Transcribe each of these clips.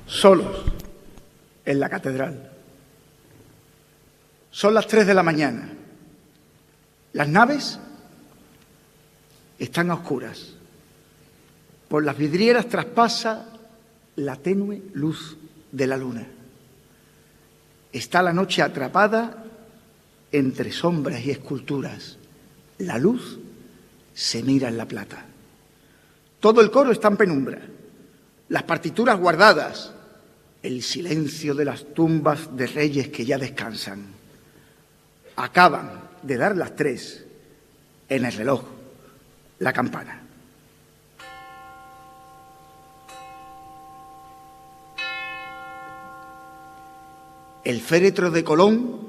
solos en la catedral. Son las 3 de la mañana. Las naves están a oscuras. Por las vidrieras traspasa la tenue luz de la luna. Está la noche atrapada entre sombras y esculturas. La luz se mira en la plata. Todo el coro está en penumbra. Las partituras guardadas. El silencio de las tumbas de reyes que ya descansan. Acaban de dar las 3 en el reloj, la campana. El féretro de Colón,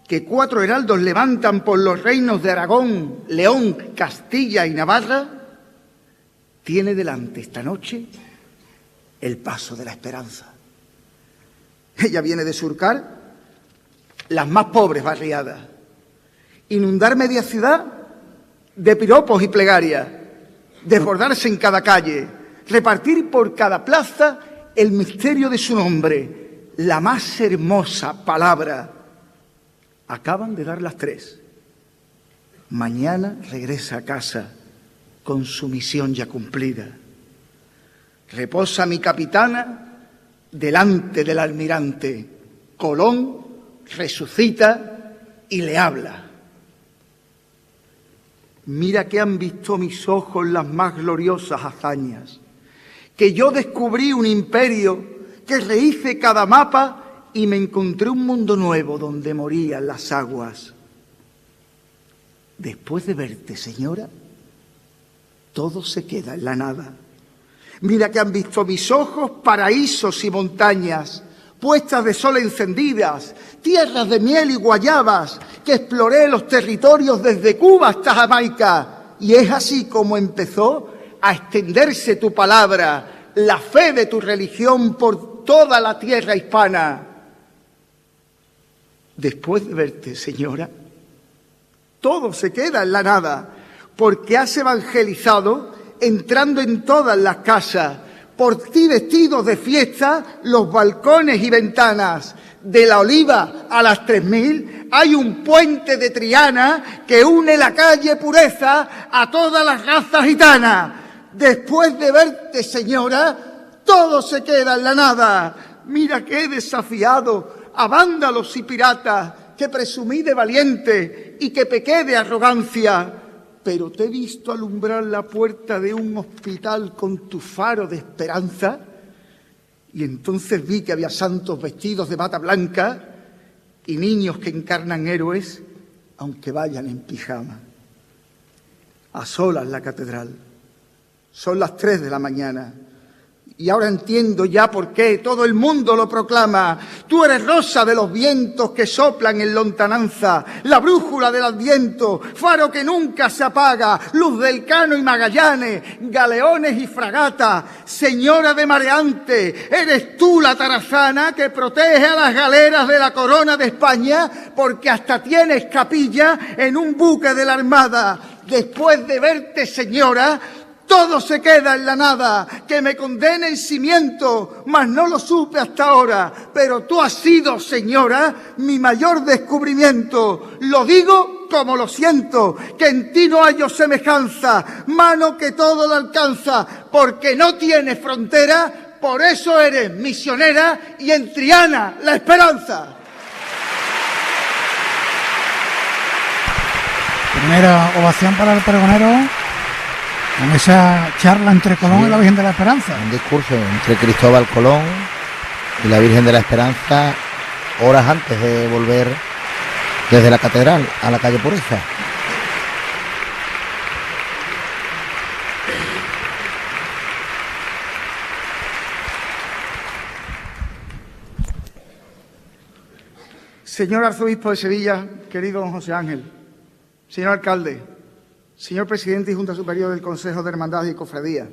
que 4 heraldos levantan por los reinos de Aragón, León, Castilla y Navarra, tiene delante esta noche el paso de la esperanza. Ella viene de surcar las más pobres barriadas, inundar media ciudad de piropos y plegarias, desbordarse en cada calle, repartir por cada plaza el misterio de su nombre, la más hermosa palabra. Acaban de dar las 3. Mañana regresa a casa con su misión ya cumplida. Reposa mi capitana delante del almirante. Colón resucita y le habla. Mira que han visto mis ojos las más gloriosas hazañas, que yo descubrí un imperio, que rehice cada mapa y me encontré un mundo nuevo donde morían las aguas. Después de verte, señora, todo se queda en la nada. Mira que han visto mis ojos paraísos y montañas, puestas de sol encendidas, tierras de miel y guayabas, que exploré los territorios desde Cuba hasta Jamaica. Y es así como empezó a extenderse tu palabra, la fe de tu religión por toda la tierra hispana. Después de verte, señora, todo se queda en la nada, porque has evangelizado entrando en todas las casas, por ti vestidos de fiesta, los balcones y ventanas. De la Oliva a las 3000 hay un puente de Triana que une la calle Pureza a todas las razas gitanas. Después de verte, señora, todo se queda en la nada. Mira que he desafiado a vándalos y piratas, que presumí de valiente y que pequé de arrogancia. Pero te he visto alumbrar la puerta de un hospital con tu faro de esperanza, y entonces vi que había santos vestidos de bata blanca y niños que encarnan héroes, aunque vayan en pijama. A solas la catedral. Son las 3 de la mañana. Y ahora entiendo ya por qué todo el mundo lo proclama. Tú eres rosa de los vientos que soplan en lontananza, la brújula del Adviento, faro que nunca se apaga, luz del Cano y Magallanes, galeones y fragatas, señora de mareante, eres tú la tarazana que protege a las galeras de la corona de España, porque hasta tienes capilla en un buque de la Armada. Después de verte, señora, todo se queda en la nada, que me condene el cimiento, mas no lo supe hasta ahora. Pero tú has sido, señora, mi mayor descubrimiento. Lo digo como lo siento, que en ti no hallo semejanza, mano que todo lo alcanza, porque no tienes frontera, por eso eres misionera y en Triana la esperanza. Primera ovación para el pregonero. En esa charla entre Colón y la Virgen de la Esperanza. Un discurso entre Cristóbal Colón y la Virgen de la Esperanza horas antes de volver desde la catedral a la calle Pureza. Señor Arzobispo de Sevilla, querido don José Ángel, señor alcalde, señor presidente y Junta Superior del Consejo de Hermandades y Cofradías,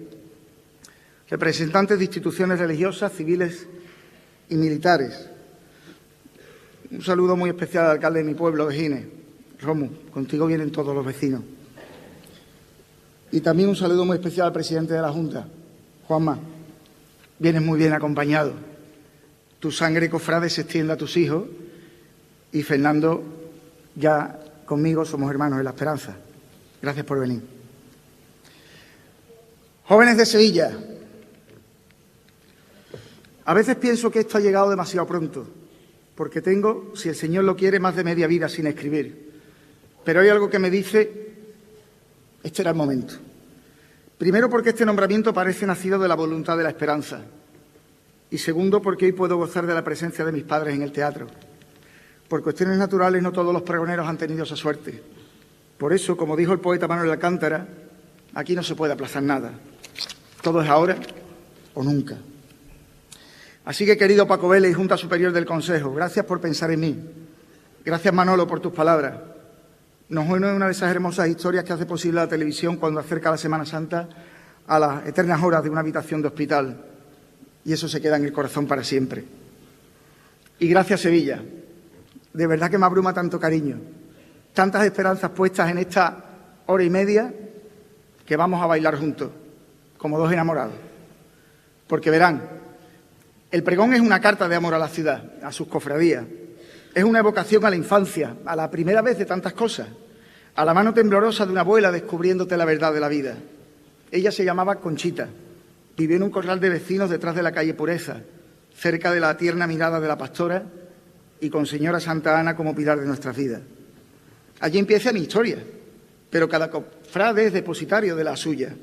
representantes de instituciones religiosas, civiles y militares. Un saludo muy especial al alcalde de mi pueblo, de Gines. Romu, contigo vienen todos los vecinos. Y también un saludo muy especial al presidente de la Junta, Juanma. vienes muy bien acompañado. Tu sangre, cofrade, se extiende a tus hijos y Fernando, ya conmigo somos hermanos en la esperanza. Gracias por venir. Jóvenes de Sevilla, a veces pienso que esto ha llegado demasiado pronto, porque tengo, si el Señor lo quiere, más de media vida sin escribir. Pero hay algo que me dice, este era el momento. Primero, porque este nombramiento parece nacido de la voluntad de la esperanza. Y segundo, porque hoy puedo gozar de la presencia de mis padres en el teatro. Por cuestiones naturales, no todos los pregoneros han tenido esa suerte. Por eso, como dijo el poeta Manuel Alcántara, aquí no se puede aplazar nada. Todo es ahora o nunca. Así que, querido Paco Vélez y Junta Superior del Consejo, gracias por pensar en mí. Gracias, Manolo, por tus palabras. Nos une una de esas hermosas historias que hace posible la televisión cuando acerca la Semana Santa a las eternas horas de una habitación de hospital. Y eso se queda en el corazón para siempre. Y gracias, Sevilla. De verdad que me abruma tanto cariño, tantas esperanzas puestas en esta hora y media que vamos a bailar juntos, como dos enamorados. Porque verán, el pregón es una carta de amor a la ciudad, a sus cofradías. Es una evocación a la infancia, a la primera vez de tantas cosas, a la mano temblorosa de una abuela descubriéndote la verdad de la vida. Ella se llamaba Conchita. Vivió en un corral de vecinos detrás de la calle Pureza, cerca de la tierna mirada de la pastora y con señora Santa Ana como pilar de nuestras vidas. Allí empieza mi historia, pero cada cofrade es depositario de la suya.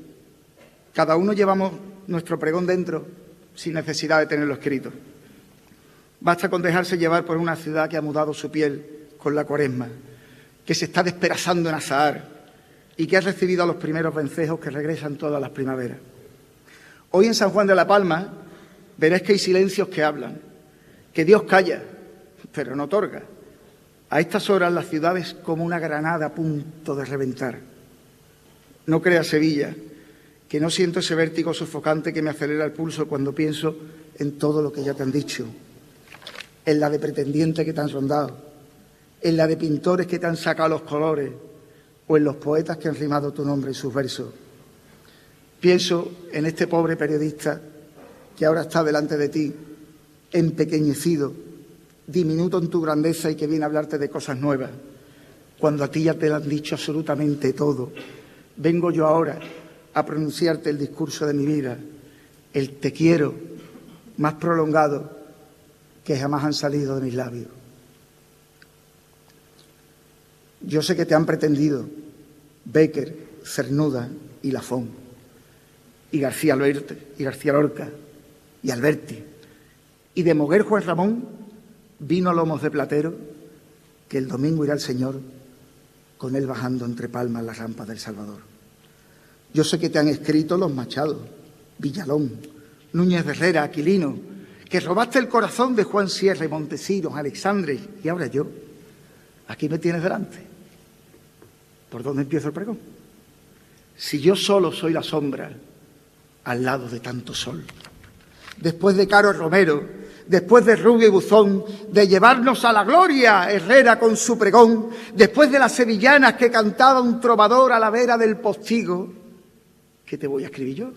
Cada uno llevamos nuestro pregón dentro sin necesidad de tenerlo escrito. Basta con dejarse llevar por una ciudad que ha mudado su piel con la Cuaresma, que se está despedazando en Azahar y que ha recibido a los primeros vencejos que regresan todas las primaveras. Hoy en San Juan de la Palma veréis que hay silencios que hablan, que Dios calla, pero no otorga. A estas horas la ciudad es como una granada a punto de reventar. No creas, Sevilla, que no siento ese vértigo sofocante que me acelera el pulso cuando pienso en todo lo que ya te han dicho, en la de pretendientes que te han rondado, en la de pintores que te han sacado los colores o en los poetas que han rimado tu nombre y sus versos. Pienso en este pobre periodista que ahora está delante de ti, empequeñecido, diminuto en tu grandeza y que viene a hablarte de cosas nuevas, cuando a ti ya te lo han dicho absolutamente todo. Vengo yo ahora a pronunciarte el discurso de mi vida, el te quiero más prolongado que jamás han salido de mis labios. Yo sé que te han pretendido Bécquer, Cernuda y Lafón, y García Lorca, y Alberti, y de Moguer Juan Ramón vino lomos de platero, que el domingo irá el Señor con él bajando entre palmas las rampas del Salvador. Yo sé que te han escrito los Machado, Villalón, Núñez de Herrera, Aquilino, que robaste el corazón de Juan Sierra y Montesinos, Alexandre, y ahora yo, aquí me tienes delante. ¿Por dónde empiezo el pregón? Si yo solo soy la sombra al lado de tanto sol. Después de Caro Romero, después de Rubio y Buzón, de llevarnos a la gloria Herrera con su pregón, después de las sevillanas que cantaba un trovador a la vera del postigo, ¿qué te voy a escribir yo?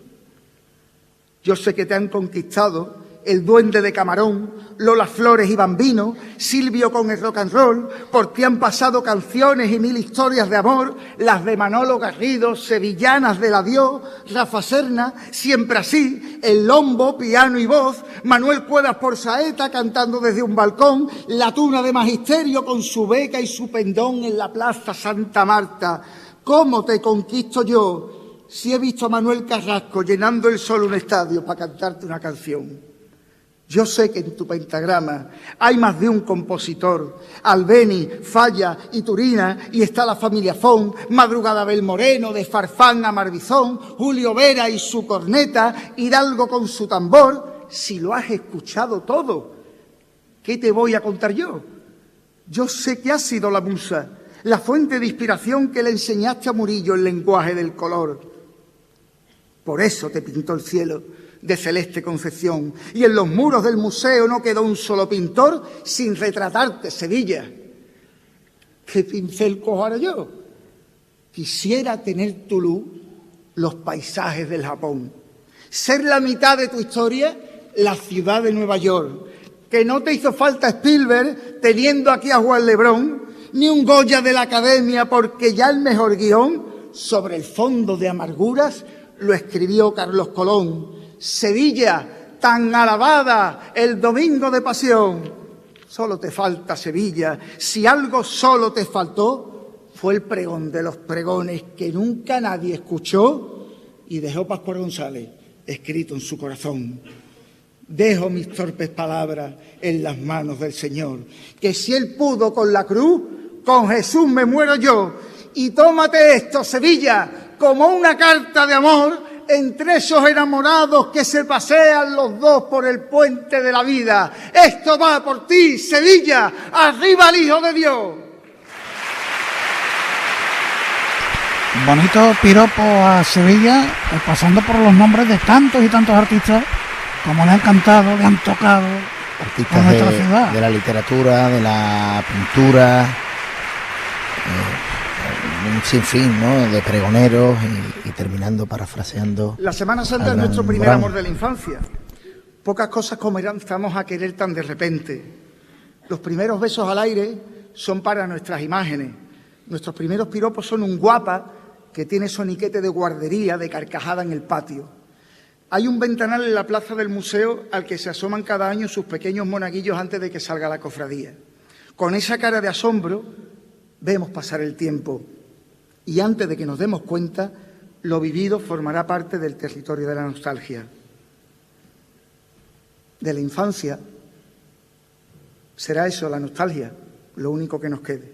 Yo sé que te han conquistado el Duende de Camarón, Lola Flores y Bambino, Silvio con el rock and roll, por ti han pasado canciones y mil historias de amor, las de Manolo Garrido, sevillanas del adiós, Rafa Serna, siempre así, el lombo, piano y voz, Manuel Cuevas por saeta cantando desde un balcón, la tuna de Magisterio con su beca y su pendón en la Plaza Santa Marta. ¿Cómo te conquisto yo si he visto a Manuel Carrasco llenando el sol un estadio para cantarte una canción? Yo sé que en tu pentagrama hay más de un compositor, Albeni, Falla y Turina, y está la familia Fon, Madrugada Belmoreno, de Farfán a Marbizón, Julio Vera y su corneta, Hidalgo con su tambor. Si lo has escuchado todo, ¿qué te voy a contar yo? Yo sé que has sido la musa, la fuente de inspiración que le enseñaste a Murillo el lenguaje del color. Por eso te pintó el cielo de celeste concepción, y en los muros del museo no quedó un solo pintor sin retratarte, Sevilla. ¿Qué pincel cojo ahora yo? Quisiera tener tu luz, los paisajes del Japón, ser la mitad de tu historia la ciudad de Nueva York. Que no te hizo falta Spielberg, teniendo aquí a Juan Lebrón, ni un Goya de la Academia, porque ya el mejor guión sobre el fondo de amarguras lo escribió Carlos Colón. Sevilla, tan alabada el domingo de pasión. Solo te falta Sevilla. Si algo solo te faltó, fue el pregón de los pregones que nunca nadie escuchó y dejó Pascual González escrito en su corazón. Dejo mis torpes palabras en las manos del Señor, que si Él pudo con la cruz, con Jesús me muero yo. Y tómate esto, Sevilla, como una carta de amor entre esos enamorados que se pasean los dos por el puente de la vida. Esto va por ti, Sevilla, arriba el Hijo de Dios. Bonito piropo a Sevilla, pasando por los nombres de tantos y tantos artistas como le han cantado, le han tocado artistas a nuestra ciudad. De la literatura, de la pintura, un sinfín, ¿no?, de pregoneros y terminando parafraseando. La Semana Santa es nuestro primer amor de la infancia. Pocas cosas comenzamos a querer tan de repente. Los primeros besos al aire son para nuestras imágenes. Nuestros primeros piropos son un guapa que tiene soniquete de guardería, de carcajada en el patio. Hay un ventanal en la plaza del museo al que se asoman cada año sus pequeños monaguillos antes de que salga la cofradía. Con esa cara de asombro vemos pasar el tiempo y antes de que nos demos cuenta, lo vivido formará parte del territorio de la nostalgia. De la infancia será eso, la nostalgia, lo único que nos quede.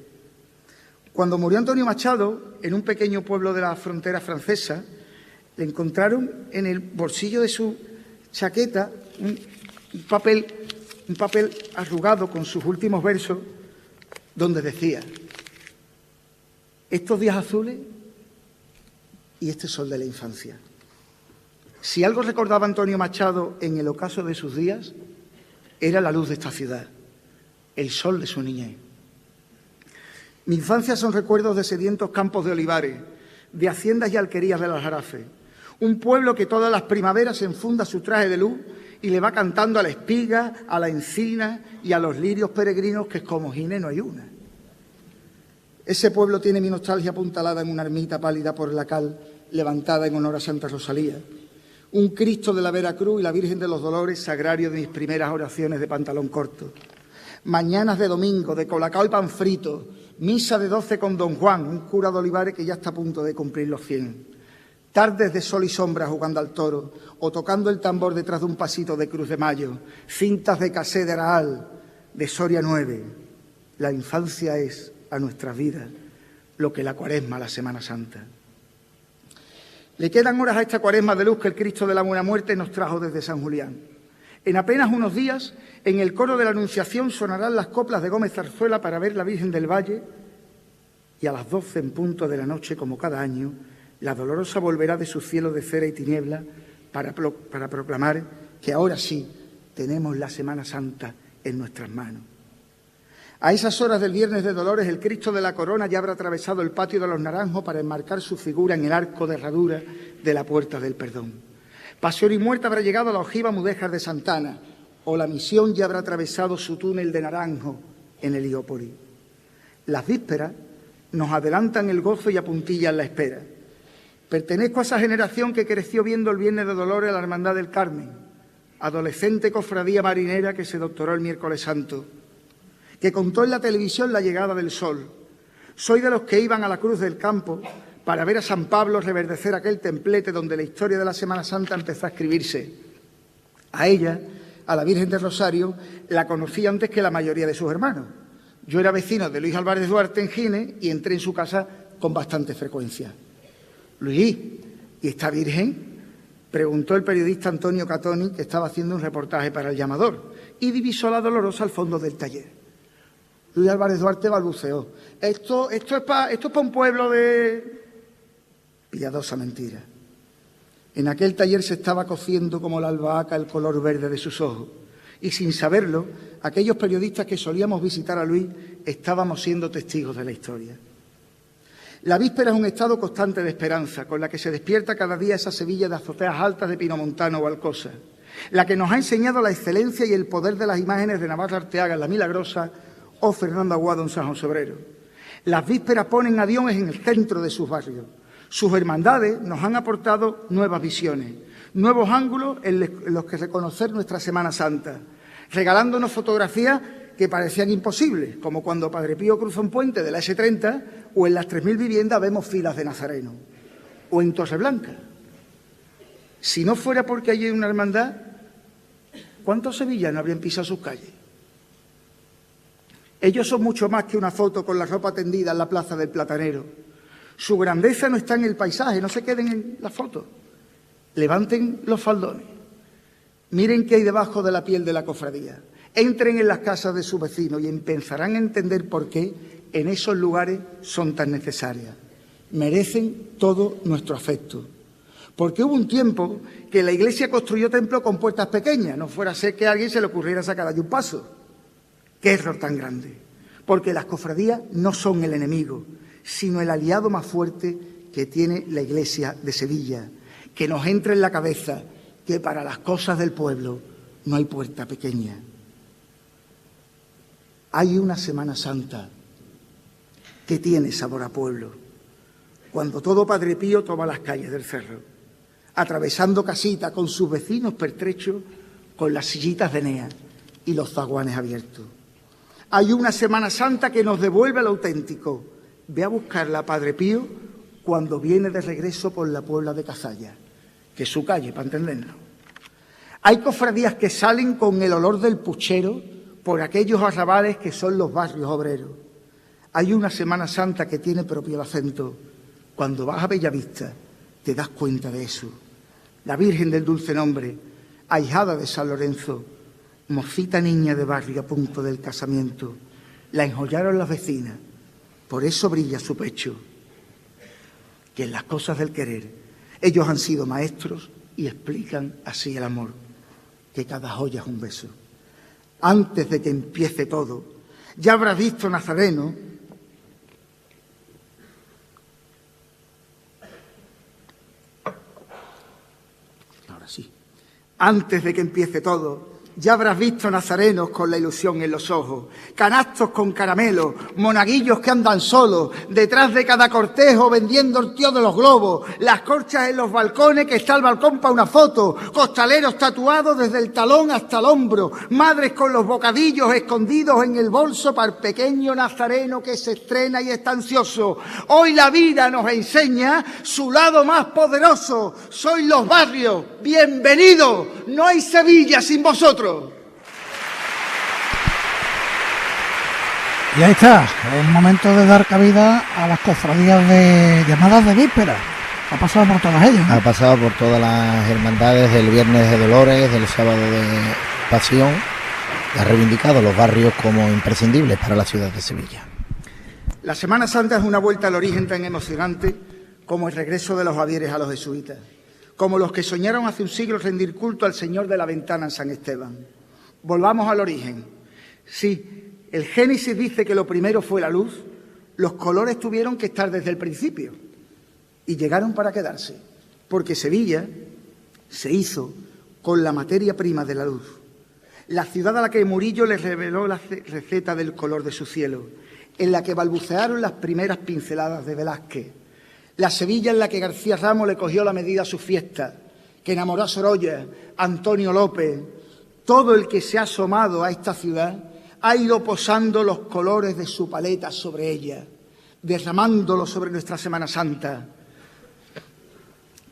Cuando murió Antonio Machado, en un pequeño pueblo de la frontera francesa, le encontraron en el bolsillo de su chaqueta un papel arrugado con sus últimos versos, donde decía: estos días azules y este sol de la infancia. Si algo recordaba Antonio Machado en el ocaso de sus días, era la luz de esta ciudad, el sol de su niñez. Mi infancia son recuerdos de sedientos campos de olivares, de haciendas y alquerías del Aljarafe, un pueblo que todas las primaveras enfunda su traje de luz y le va cantando a la espiga, a la encina y a los lirios peregrinos que como Gine no hay una. Ese pueblo tiene mi nostalgia apuntalada en una ermita pálida por la cal, levantada en honor a Santa Rosalía. Un Cristo de la Veracruz y la Virgen de los Dolores, sagrario de mis primeras oraciones de pantalón corto. Mañanas de domingo, de colacao y pan frito, misa de 12 con don Juan, un cura de Olivares que ya está a punto de cumplir los 100. Tardes de sol y sombra jugando al toro o tocando el tambor detrás de un pasito de Cruz de Mayo, cintas de Casé de Araal, de Soria 9. La infancia es a nuestras vidas lo que la Cuaresma a la Semana Santa. Le quedan horas a esta Cuaresma de luz que el Cristo de la Buena Muerte nos trajo desde San Julián. En apenas unos días, en el coro de la Anunciación sonarán las coplas de Gómez Zarzuela para ver la Virgen del Valle y a las 12 en punto de la noche, como cada año, la Dolorosa volverá de su cielo de cera y tiniebla para proclamar que ahora sí tenemos la Semana Santa en nuestras manos. A esas horas del Viernes de Dolores, el Cristo de la Corona ya habrá atravesado el patio de los Naranjos para enmarcar su figura en el arco de herradura de la Puerta del Perdón. Pasión y muerte habrá llegado a la ojiva Mudéjar de Santana, o la Misión ya habrá atravesado su túnel de Naranjo en Heliópolis. Las vísperas nos adelantan el gozo y apuntillan la espera. Pertenezco a esa generación que creció viendo el Viernes de Dolores a la Hermandad del Carmen, adolescente cofradía marinera que se doctoró el miércoles santo, que contó en la televisión la llegada del sol. Soy de los que iban a la Cruz del Campo para ver a San Pablo reverdecer aquel templete donde la historia de la Semana Santa empezó a escribirse. A ella, a la Virgen del Rosario, la conocí antes que la mayoría de sus hermanos. Yo era vecino de Luis Álvarez Duarte en Gine y entré en su casa con bastante frecuencia. Luis, ¿y esta Virgen? Preguntó el periodista Antonio Catoni, que estaba haciendo un reportaje para El Llamador, y divisó a la Dolorosa al fondo del taller. Luis Álvarez Duarte balbuceó: Esto es para un pueblo de... Piadosa mentira. En aquel taller se estaba cociendo como la albahaca el color verde de sus ojos, y sin saberlo, aquellos periodistas que solíamos visitar a Luis estábamos siendo testigos de la historia. La víspera es un estado constante de esperanza, con la que se despierta cada día esa Sevilla de azoteas altas de Pinomontano o Alcosa. la que nos ha enseñado la excelencia y el poder de las imágenes de Navarra Arteaga en La Milagrosa o Fernando Aguado en San José Obrero. Las vísperas ponen a Dios en el centro de sus barrios. Sus hermandades nos han aportado nuevas visiones, nuevos ángulos en los que reconocer nuestra Semana Santa, regalándonos fotografías que parecían imposibles, como cuando Padre Pío cruza un puente de la S30 o en las 3.000 viviendas vemos filas de nazarenos, o en Torreblanca. Si no fuera porque allí hay una hermandad, ¿cuántos sevillanos habrían pisado sus calles? Ellos son mucho más que una foto con la ropa tendida en la plaza del Platanero. Su grandeza no está en el paisaje, no se queden en la foto. Levanten los faldones. Miren qué hay debajo de la piel de la cofradía. Entren en las casas de sus vecinos y empezarán a entender por qué en esos lugares son tan necesarias. Merecen todo nuestro afecto. Porque hubo un tiempo que la Iglesia construyó templos con puertas pequeñas. No fuera a ser que a alguien se le ocurriera sacar allí un paso. ¡Qué error tan grande! Porque las cofradías no son el enemigo, sino el aliado más fuerte que tiene la Iglesia de Sevilla. Que nos entre en la cabeza que para las cosas del pueblo no hay puerta pequeña. Hay una Semana Santa que tiene sabor a pueblo, cuando todo Padre Pío toma las calles del cerro, atravesando casita con sus vecinos pertrechos, con las sillitas de Enea y los zaguanes abiertos. Hay una Semana Santa que nos devuelve lo auténtico. Ve a buscarla, Padre Pío, cuando viene de regreso por la Puebla de Cazalla, que es su calle, para entenderlo. Hay cofradías que salen con el olor del puchero por aquellos arrabales que son los barrios obreros. Hay una Semana Santa que tiene propio el acento. Cuando vas a Bellavista te das cuenta de eso. La Virgen del Dulce Nombre, ahijada de San Lorenzo, mocita niña de barrio a punto del casamiento, la enjollaron las vecinas, por eso brilla su pecho. Que en las cosas del querer ellos han sido maestros y explican así el amor, que cada joya es un beso. Antes de que empiece todo, ya habrás visto, Nazareno, ahora sí, antes de que empiece todo, ya habrás visto nazarenos con la ilusión en los ojos, canastos con caramelo, monaguillos que andan solos, detrás de cada cortejo vendiendo el tío de los globos, las corchas en los balcones que está el balcón para una foto, costaleros tatuados desde el talón hasta el hombro, madres con los bocadillos escondidos en el bolso para el pequeño nazareno que se estrena y está ansioso. Hoy la vida nos enseña su lado más poderoso. Sois los barrios, bienvenidos, no hay Sevilla sin vosotros. Y ahí está, el momento de dar cabida a las cofradías de llamadas de víspera. Ha pasado por todas ellas, ¿no? Ha pasado por todas las hermandades del Viernes de Dolores, del Sábado de Pasión, y ha reivindicado los barrios como imprescindibles para la ciudad de Sevilla. La Semana Santa es una vuelta al origen tan emocionante como el regreso de los javieres a los jesuitas, como los que soñaron hace un siglo rendir culto al Señor de la Ventana en San Esteban. Volvamos al origen. Sí, el Génesis dice que lo primero fue la luz, los colores tuvieron que estar desde el principio y llegaron para quedarse, porque Sevilla se hizo con la materia prima de la luz. La ciudad a la que Murillo le reveló la receta del color de su cielo, en la que balbucearon las primeras pinceladas de Velázquez. La Sevilla en la que García Ramos le cogió la medida a su fiesta, que enamoró a Sorolla, Antonio López. Todo el que se ha asomado a esta ciudad ha ido posando los colores de su paleta sobre ella, derramándolos sobre nuestra Semana Santa.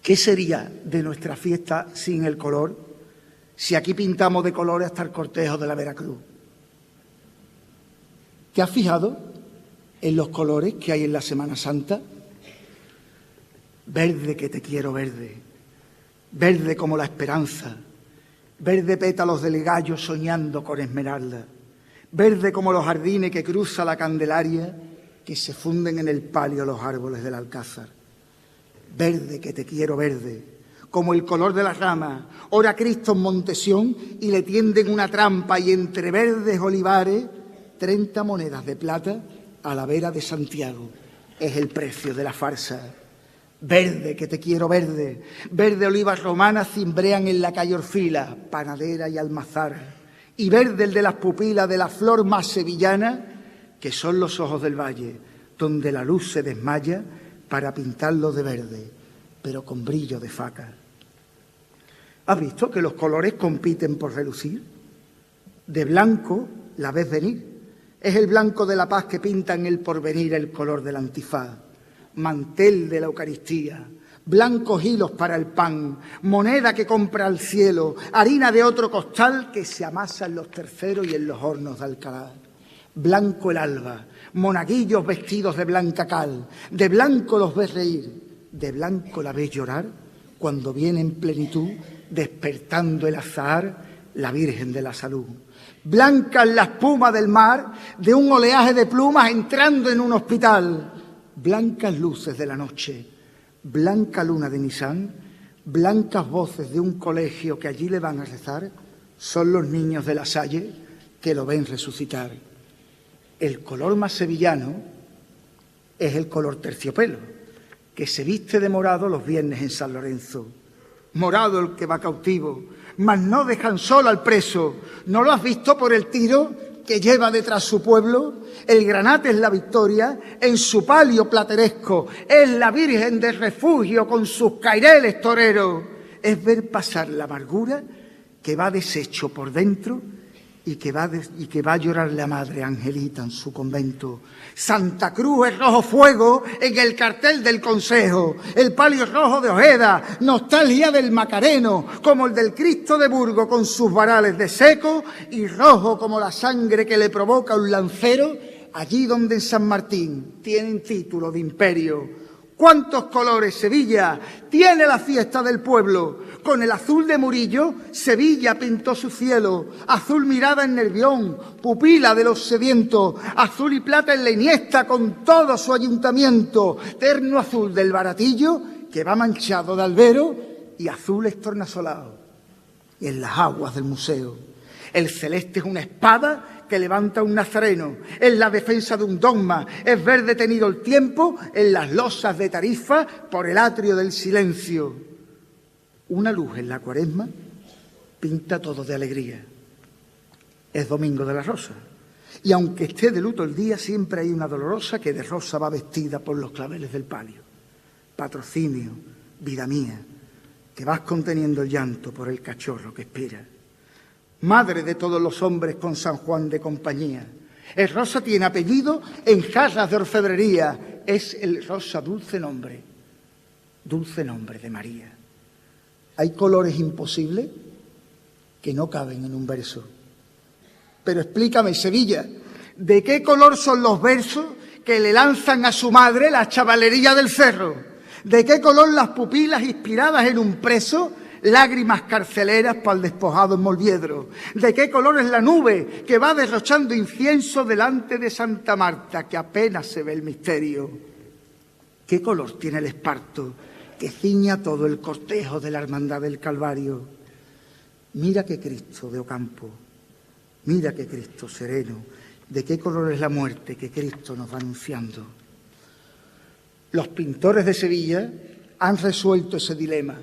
¿Qué sería de nuestra fiesta sin el color? Si aquí pintamos de colores hasta el cortejo de la Veracruz. ¿Te has fijado en los colores que hay en la Semana Santa? Verde que te quiero verde, verde como la esperanza, verde pétalos del gallo soñando con esmeralda, verde como los jardines que cruza la Candelaria, que se funden en el palio los árboles del Alcázar. Verde que te quiero verde, como el color de las ramas, ora Cristo en Montesión y le tienden una trampa y entre verdes olivares 30 monedas de plata a la vera de Santiago. Es el precio de la farsa. Verde, que te quiero verde, verde olivas romanas cimbrean en la calle Orfila, Panadera y Almazara, y verde el de las pupilas de la flor más sevillana, que son los ojos del valle, donde la luz se desmaya para pintarlos de verde, pero con brillo de faca. ¿Has visto que los colores compiten por relucir? De blanco la ves venir, es el blanco de la paz que pinta en el porvenir el color del antifaz. Mantel de la Eucaristía, blancos hilos para el pan, moneda que compra al cielo, harina de otro costal que se amasa en los terceros y en los hornos de Alcalá. Blanco el alba, monaguillos vestidos de blanca cal, de blanco los ves reír, de blanco la ves llorar, cuando viene en plenitud, despertando el azahar, la Virgen de la Salud. Blanca la espuma del mar, de un oleaje de plumas entrando en un hospital. Blancas luces de la noche, blanca luna de Nisán, blancas voces de un colegio que allí le van a rezar, son los niños de la Salle que lo ven resucitar. El color más sevillano es el color terciopelo, que se viste de morado los viernes en San Lorenzo. Morado el que va cautivo, mas no dejan solo al preso. ¿No lo has visto por el tiro que lleva detrás su pueblo? El granate es la victoria, en su palio plateresco es la Virgen del Refugio con sus caireles toreros. Es ver pasar la amargura que va deshecho por dentro y que va a llorar la madre Angelita en su convento. Santa Cruz es rojo fuego en el cartel del Consejo, el palio rojo de Ojeda, nostalgia del Macareno, como el del Cristo de Burgos con sus varales de seco, y rojo como la sangre que le provoca un lancero, allí donde en San Martín tienen título de imperio. ¿Cuántos colores Sevilla tiene la fiesta del pueblo? Con el azul de Murillo, Sevilla pintó su cielo, azul mirada en Nervión, pupila de los sedientos, azul y plata en la Iniesta con todo su ayuntamiento, terno azul del Baratillo, que va manchado de albero, y azules tornasolados en las aguas del museo. El celeste es una espada que levanta un nazareno, es la defensa de un dogma, es ver detenido el tiempo en las losas de Tarifa por el atrio del silencio. Una luz en la Cuaresma pinta todo de alegría. Es Domingo de la Rosa, y aunque esté de luto el día, siempre hay una dolorosa que de rosa va vestida por los claveles del palio. Patrocinio, vida mía, que vas conteniendo el llanto por el cachorro que espera. Madre de todos los hombres con San Juan de compañía. El rosa tiene apellido en jarras de orfebrería. Es el rosa dulce nombre de María. Hay colores imposibles que no caben en un verso. Pero explícame, Sevilla, ¿de qué color son los versos que le lanzan a su madre la chavalería del cerro? ¿De qué color las pupilas inspiradas en un preso? Lágrimas carceleras para el despojado en Molviedro. ¿De qué color es la nube que va derrochando incienso delante de Santa Marta, que apenas se ve el misterio? ¿Qué color tiene el esparto que ciña todo el cortejo de la Hermandad del Calvario? Mira qué Cristo de Ocampo, mira qué Cristo sereno. ¿De qué color es la muerte que Cristo nos va anunciando? Los pintores de Sevilla han resuelto ese dilema.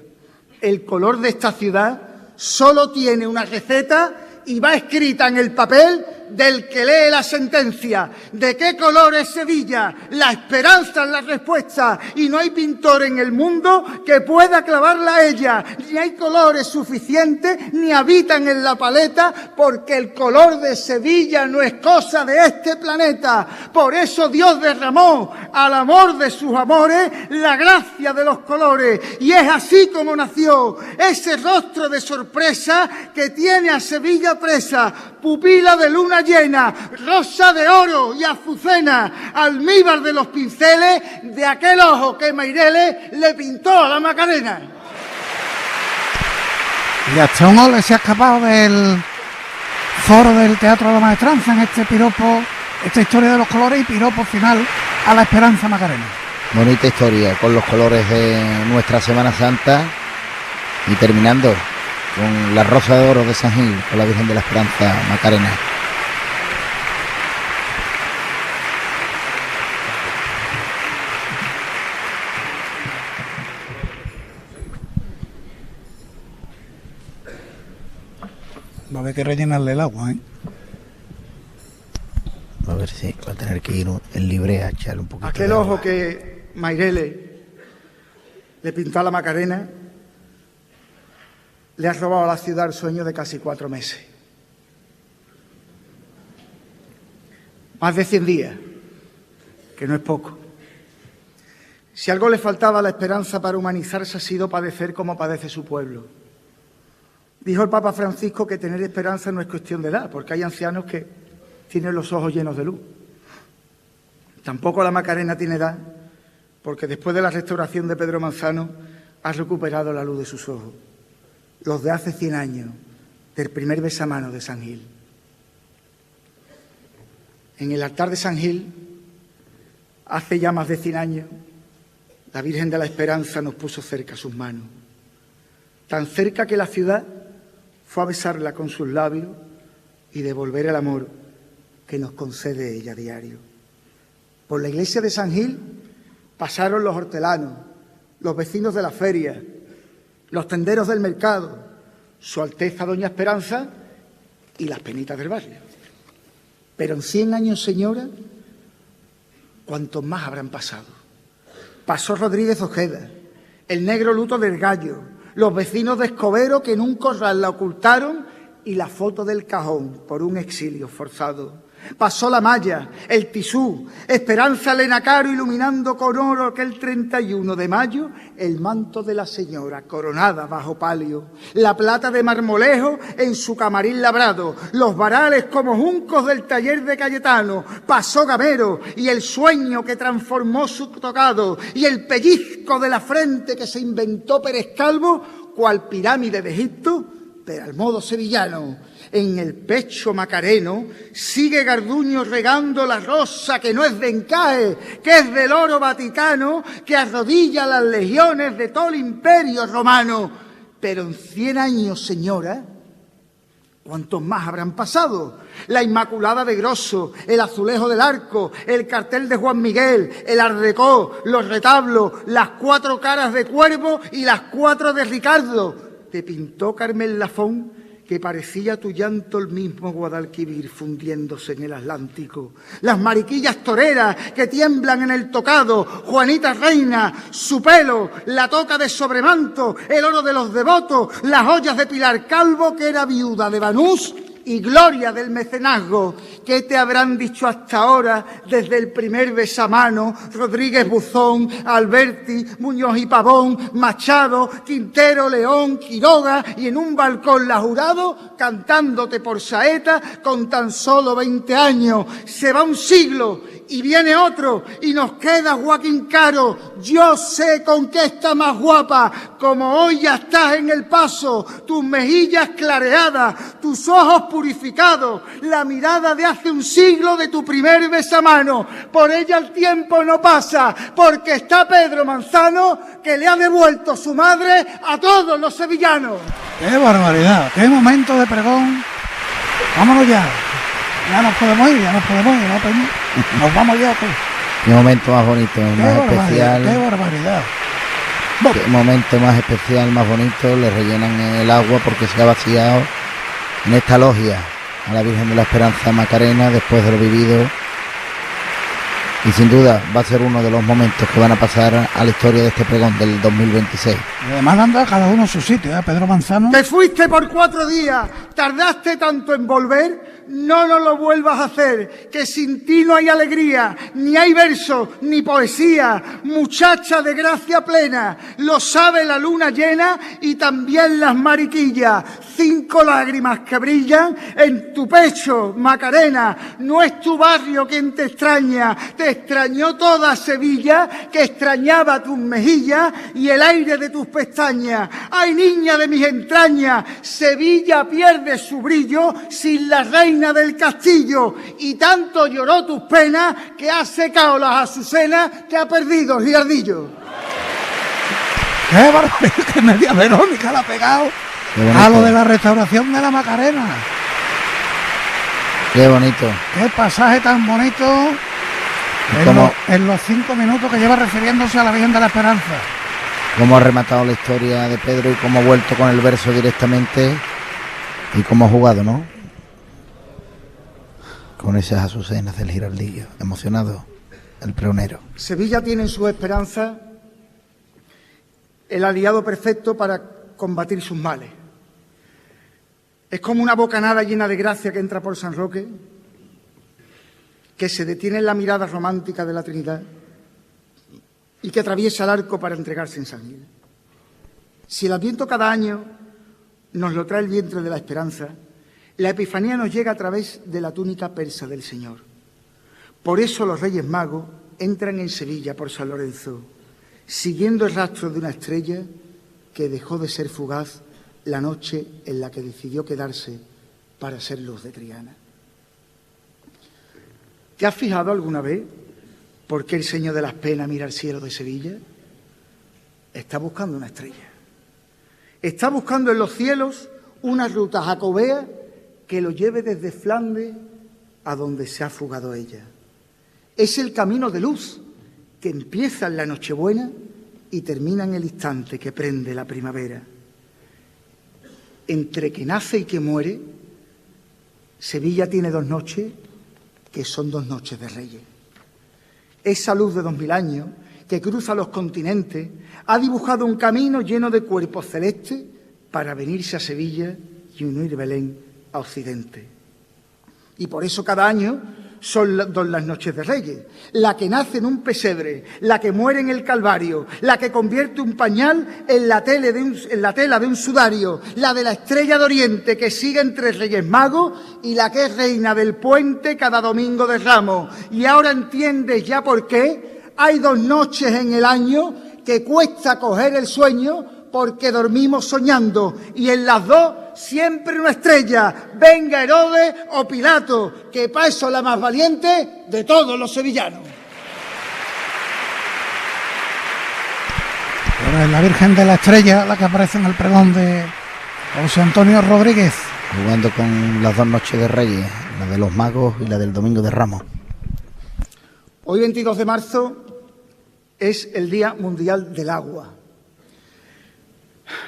El color de esta ciudad solo tiene una receta y va escrita en el papel del que lee la sentencia. ¿De qué color es Sevilla? La esperanza es la respuesta, y no hay pintor en el mundo que pueda clavarla a ella. Ni hay colores suficientes, ni habitan en la paleta, porque el color de Sevilla no es cosa de este planeta. Por eso Dios derramó al amor de sus amores la gracia de los colores, y es así como nació ese rostro de sorpresa que tiene a Sevilla presa, pupila de luna llena, rosa de oro y azucena, almíbar de los pinceles de aquel ojo que Meireles le pintó a la Macarena. Y hasta un ole se ha escapado del foro del Teatro de la Maestranza en este piropo, esta historia de los colores y piropo final a la Esperanza Macarena. Bonita historia con los colores de nuestra Semana Santa, y terminando con la Rosa de Oro de San Gil, con la Virgen de la Esperanza Macarena. haber que rellenarle el agua, ¿eh? A ver si va a tener que ir en libre a echarle un poquito Aquel de agua. ojo que Mairele le pintó a la Macarena le ha robado a la ciudad el sueño de casi 4 meses. Más de 100 días, que no es poco. Si algo le faltaba a la esperanza para humanizarse ha sido padecer como padece su pueblo. Dijo el Papa Francisco que tener esperanza no es cuestión de edad, porque hay ancianos que tienen los ojos llenos de luz. Tampoco la Macarena tiene edad, porque después de la restauración de Pedro Manzano ha recuperado la luz de sus ojos, los de hace 100 años, del primer besamano de San Gil. En el altar de San Gil, hace ya más de 100 años, la Virgen de la Esperanza nos puso cerca sus manos, tan cerca que la ciudad fue a besarla con sus labios y devolver el amor que nos concede ella a diario. Por la iglesia de San Gil pasaron los hortelanos, los vecinos de la feria, los tenderos del mercado, Su Alteza Doña Esperanza y las penitas del barrio. Pero en 100 años, señora, ¿cuántos más habrán pasado? Pasó Rodríguez Ojeda, el negro luto del gallo, los vecinos de Escobero que en un corral la ocultaron y la foto del cajón por un exilio forzado. Pasó la malla, el tisú, Esperanza Elena Caro iluminando con oro aquel 31 de mayo el manto de la señora coronada bajo palio, la plata de marmolejo en su camarín labrado, los varales como juncos del taller de Cayetano. Pasó Gamero y el sueño que transformó su tocado y el pellizco de la frente que se inventó Pérez Calvo, cual pirámide de Egipto, pero al modo sevillano. En el pecho macareno sigue Garduño regando la rosa que no es de encaje, que es del oro vaticano, que arrodilla las legiones de todo el imperio romano. Pero en 100 años, señora, ¿cuántos más habrán pasado? La Inmaculada de Grosso, el azulejo del arco, el cartel de Juan Miguel, el ardecó, los retablos, las 4 caras de Cuervo y las 4 de Ricardo. Te pintó Carmen Lafón, que parecía tu llanto el mismo Guadalquivir fundiéndose en el Atlántico. Las mariquillas toreras que tiemblan en el tocado, Juanita Reina, su pelo, la toca de sobremanto, el oro de los devotos, las joyas de Pilar Calvo, que era viuda de Banús, y gloria del mecenazgo. ¿Qué te habrán dicho hasta ahora desde el primer besamano? Rodríguez Buzón, Alberti, Muñoz y Pavón, Machado, Quintero, León, Quiroga, y en un balcón la Jurado cantándote por saeta con tan solo 20 años. Se va un siglo y viene otro y nos queda Joaquín Caro. Yo sé con qué está más guapa, como hoy ya estás en el paso, tus mejillas clareadas, tus ojos purificados, la mirada de hace un siglo de tu primer besamano. Por ella el tiempo no pasa, porque está Pedro Manzano, que le ha devuelto su madre a todos los sevillanos. ¡Qué barbaridad! ¡Qué momento de pregón! ¡Vámonos ya! Ya nos podemos ir, nos vamos ya, pues. Qué momento más bonito, más especial. ¡Qué barbaridad! Qué momento más especial, más bonito. Le rellenan el agua porque se ha vaciado en esta logia a la Virgen de la Esperanza Macarena después de lo vivido. Y sin duda va a ser uno de los momentos que van a pasar a la historia de este pregón del 2026. Y además dando a cada uno su sitio, ¿eh? Pedro Manzano. Te fuiste por 4 días, tardaste tanto en volver, no nos lo vuelvas a hacer, que sin ti no hay alegría, ni hay verso, ni poesía, muchacha de gracia plena, lo sabe la luna llena y también las mariquillas, 5 lágrimas que brillan en tu pecho, Macarena, no es tu barrio quien te extraña, te extrañó toda Sevilla, que extrañaba tus mejillas y el aire de tus pestañas. Ay, niña de mis entrañas, Sevilla pierde su brillo sin la reina del castillo, y tanto lloró tus penas que ha secado las azucenas que ha perdido el giardillo. ¡Qué barbaridad! ¡Que media Verónica la ha pegado a lo de la restauración de la Macarena! ¡Qué bonito! ¡Qué pasaje tan bonito! En los 5 minutos que lleva refiriéndose a la Virgen de la Esperanza. Cómo ha rematado la historia de Pedro y cómo ha vuelto con el verso directamente Y cómo ha jugado, ¿no? Con esas azucenas del Giraldillo, emocionado el pregonero. Sevilla tiene en su esperanza el aliado perfecto para combatir sus males. Es como una bocanada llena de gracia que entra por San Roque, que se detiene en la mirada romántica de la Trinidad y que atraviesa el arco para entregarse en San Gil. Si el Adviento cada año nos lo trae el vientre de la esperanza, la Epifanía nos llega a través de la túnica persa del Señor. Por eso los Reyes Magos entran en Sevilla por San Lorenzo, siguiendo el rastro de una estrella que dejó de ser fugaz la noche en la que decidió quedarse para ser luz de Triana. ¿Te has fijado alguna vez por qué el Señor de las Penas mira al cielo de Sevilla? Está buscando una estrella. Está buscando en los cielos una ruta jacobea que lo lleve desde Flandes a donde se ha fugado ella. Es el camino de luz que empieza en la Nochebuena y termina en el instante que prende la primavera. Entre que nace y que muere, Sevilla tiene 2 noches que son 2 noches de Reyes. Esa luz de 2000 años que cruza los continentes ha dibujado un camino lleno de cuerpos celestes para venirse a Sevilla y unir Belén a Occidente. Y por eso cada año son las noches de Reyes, la que nace en un pesebre, la que muere en el Calvario, la que convierte un pañal en la tela de un sudario, la de la estrella de Oriente que sigue entre Reyes Magos y la que es reina del puente cada domingo de Ramos. Y ahora entiendes ya por qué hay 2 noches en el año que cuesta coger el sueño porque dormimos soñando y en las 2 siempre una estrella, venga Herodes o Pilato, que para eso es la más valiente de todos los sevillanos. Pero es la Virgen de la Estrella la que aparece en el pregón de José Antonio Rodríguez. Jugando con las 2 noches de Reyes, la de los Magos y la del Domingo de Ramos. Hoy 22 de marzo es el Día Mundial del Agua.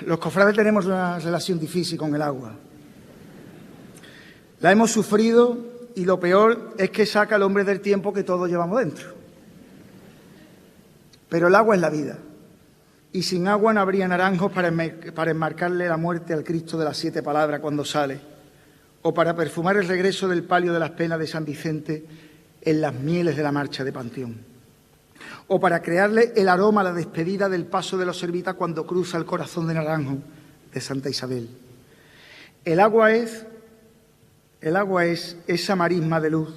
Los cofrades tenemos una relación difícil con el agua. La hemos sufrido y lo peor es que saca al hombre del tiempo que todos llevamos dentro. Pero el agua es la vida. Y sin agua no habría naranjos para enmarcarle la muerte al Cristo de las 7 palabras cuando sale, o para perfumar el regreso del palio de las penas de San Vicente en las mieles de la marcha de Panteón, o para crearle el aroma a la despedida del paso de los servitas cuando cruza el corazón de naranjo de Santa Isabel. El agua es esa marisma de luz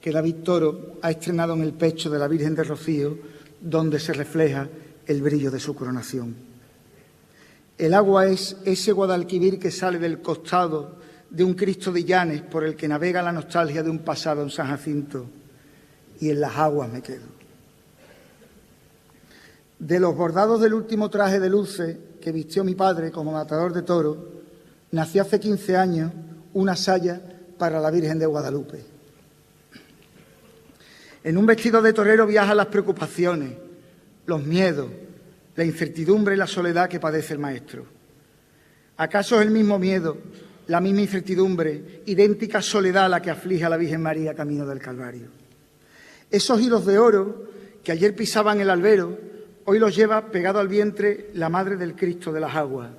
que David Toro ha estrenado en el pecho de la Virgen de Rocío, donde se refleja el brillo de su coronación. El agua es ese Guadalquivir que sale del costado de un Cristo de Llanes por el que navega la nostalgia de un pasado en San Jacinto, y en las aguas me quedo. De los bordados del último traje de luces que vistió mi padre como matador de toros, nació hace 15 años una saya para la Virgen de Guadalupe. En un vestido de torero viajan las preocupaciones, los miedos, la incertidumbre y la soledad que padece el maestro. ¿Acaso es el mismo miedo, la misma incertidumbre, idéntica soledad a la que aflige a la Virgen María camino del Calvario? Esos hilos de oro que ayer pisaban el albero, hoy los lleva pegado al vientre la Madre del Cristo de las Aguas,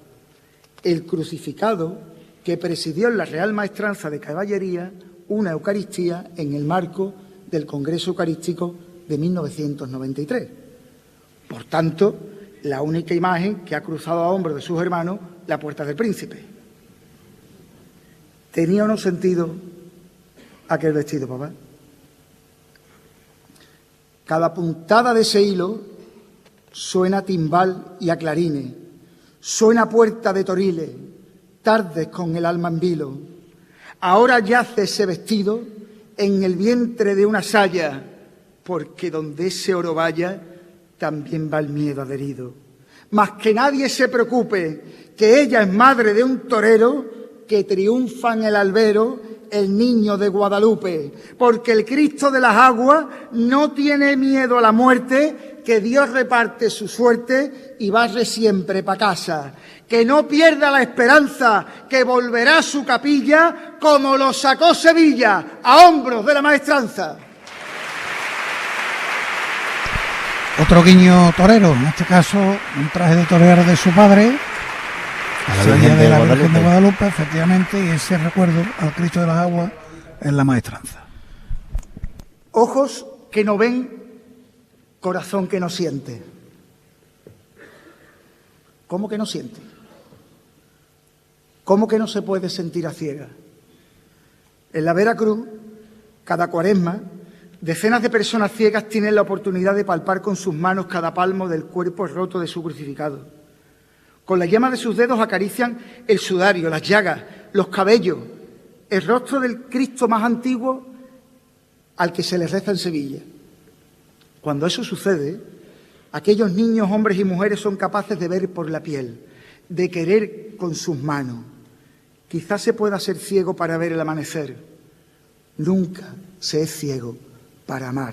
el crucificado que presidió en la Real Maestranza de Caballería una Eucaristía en el marco del Congreso Eucarístico de 1993. Por tanto, la única imagen que ha cruzado a hombros de sus hermanos la Puerta del Príncipe. ¿Tenía o no sentido aquel vestido, papá? Cada puntada de ese hilo suena a timbal y a clarines, suena a puerta de toriles, tardes con el alma en vilo. Ahora yace ese vestido en el vientre de una saya, porque donde ese oro vaya, también va el miedo adherido. Mas que nadie se preocupe, que ella es madre de un torero que triunfa en el albero, el niño de Guadalupe, porque el Cristo de las aguas no tiene miedo a la muerte, que Dios reparte su suerte y barre siempre pa' casa. Que no pierda la esperanza, que volverá a su capilla como lo sacó Sevilla, a hombros de la maestranza. Otro guiño torero, en este caso un traje de torero de su padre, la Virgen de la Virgen de Guadalupe, efectivamente, y ese recuerdo al Cristo de las Aguas en la maestranza. Ojos que no ven, corazón que no siente. ¿Cómo que no siente? ¿Cómo que no se puede sentir a ciegas? En la Veracruz, cada Cuaresma, decenas de personas ciegas tienen la oportunidad de palpar con sus manos cada palmo del cuerpo roto de su crucificado. Con la yema de sus dedos acarician el sudario, las llagas, los cabellos, el rostro del Cristo más antiguo al que se le reza en Sevilla. Cuando eso sucede, aquellos niños, hombres y mujeres son capaces de ver por la piel, de querer con sus manos. Quizás se pueda ser ciego para ver el amanecer. Nunca se es ciego para amar.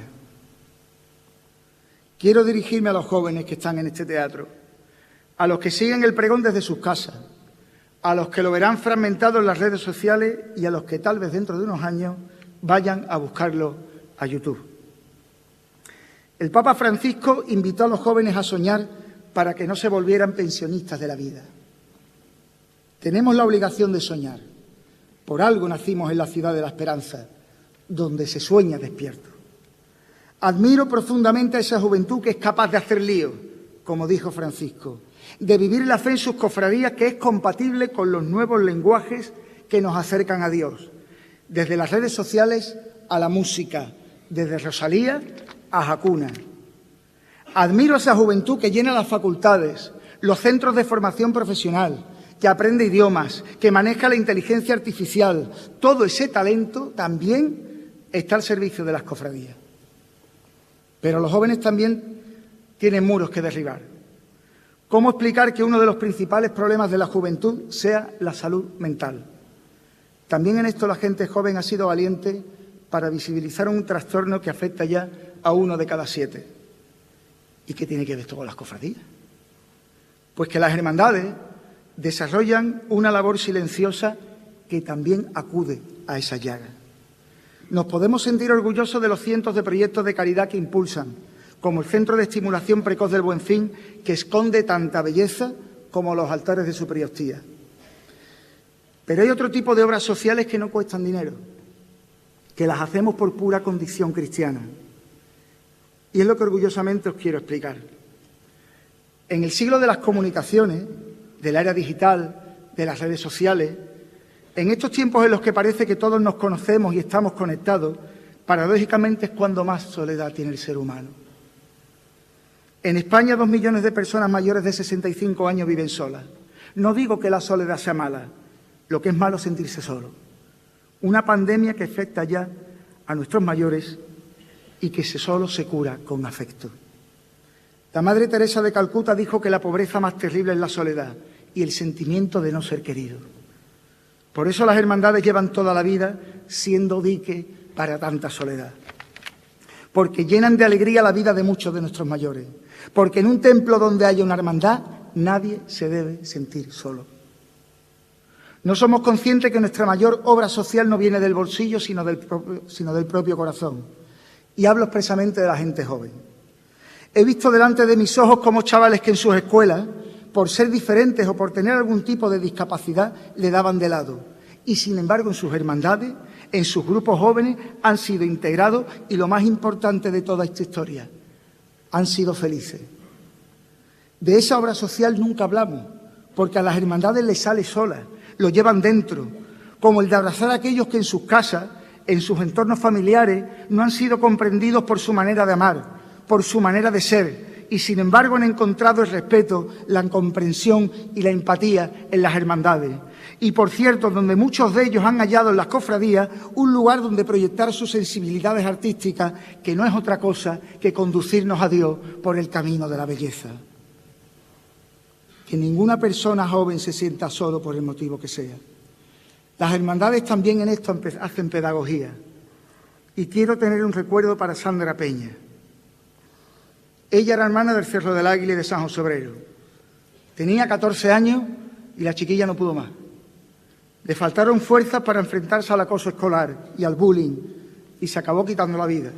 Quiero dirigirme a los jóvenes que están en este teatro, a los que siguen el pregón desde sus casas, a los que lo verán fragmentado en las redes sociales y a los que tal vez dentro de unos años vayan a buscarlo a YouTube. El Papa Francisco invitó a los jóvenes a soñar para que no se volvieran pensionistas de la vida. Tenemos la obligación de soñar. Por algo nacimos en la ciudad de la esperanza, donde se sueña despierto. Admiro profundamente a esa juventud que es capaz de hacer lío, como dijo Francisco, de vivir la fe en sus cofradías, que es compatible con los nuevos lenguajes que nos acercan a Dios, desde las redes sociales a la música, desde Rosalía a Hakuna. Admiro a esa juventud que llena las facultades, los centros de formación profesional, que aprende idiomas, que maneja la inteligencia artificial. Todo ese talento también está al servicio de las cofradías. Pero los jóvenes también tienen muros que derribar. ¿Cómo explicar que uno de los principales problemas de la juventud sea la salud mental? También en esto la gente joven ha sido valiente para visibilizar un trastorno que afecta ya a 1 de cada 7. ¿Y qué tiene que ver esto con las cofradías? Pues que las hermandades desarrollan una labor silenciosa que también acude a esa llaga. Nos podemos sentir orgullosos de los cientos de proyectos de caridad que impulsan, como el Centro de Estimulación Precoz del Buen Fin, que esconde tanta belleza como los altares de su priostía. Pero hay otro tipo de obras sociales que no cuestan dinero, que las hacemos por pura condición cristiana. Y es lo que orgullosamente os quiero explicar. En el siglo de las comunicaciones, de la era digital, de las redes sociales, en estos tiempos en los que parece que todos nos conocemos y estamos conectados, paradójicamente es cuando más soledad tiene el ser humano. En España 2 millones de personas mayores de 65 años viven solas. No digo que la soledad sea mala, lo que es malo es sentirse solo. Una pandemia que afecta ya a nuestros mayores y que solo se cura con afecto. La Madre Teresa de Calcuta dijo que la pobreza más terrible es la soledad y el sentimiento de no ser querido. Por eso las hermandades llevan toda la vida siendo dique para tanta soledad. Porque llenan de alegría la vida de muchos de nuestros mayores. Porque en un templo donde haya una hermandad, nadie se debe sentir solo. No somos conscientes que nuestra mayor obra social no viene del bolsillo, sino del propio corazón. Y hablo expresamente de la gente joven. He visto delante de mis ojos cómo chavales que en sus escuelas, por ser diferentes o por tener algún tipo de discapacidad, le daban de lado. Y sin embargo, en sus hermandades, en sus grupos jóvenes, han sido integrados y lo más importante de toda esta historia, han sido felices. De esa obra social nunca hablamos, porque a las hermandades les sale sola, lo llevan dentro, como el de abrazar a aquellos que en sus casas, en sus entornos familiares, no han sido comprendidos por su manera de amar, por su manera de ser, y sin embargo han encontrado el respeto, la comprensión y la empatía en las hermandades. Y por cierto, donde muchos de ellos han hallado en las cofradías un lugar donde proyectar sus sensibilidades artísticas, que no es otra cosa que conducirnos a Dios por el camino de la belleza. Que ninguna persona joven se sienta solo por el motivo que sea. Las hermandades también en esto hacen pedagogía. Y quiero tener un recuerdo para Sandra Peña. Ella era hermana del Cerro del Águila y de San José Obrero. Tenía 14 años y la chiquilla no pudo más. Le faltaron fuerzas para enfrentarse al acoso escolar y al bullying y se acabó quitando la vida.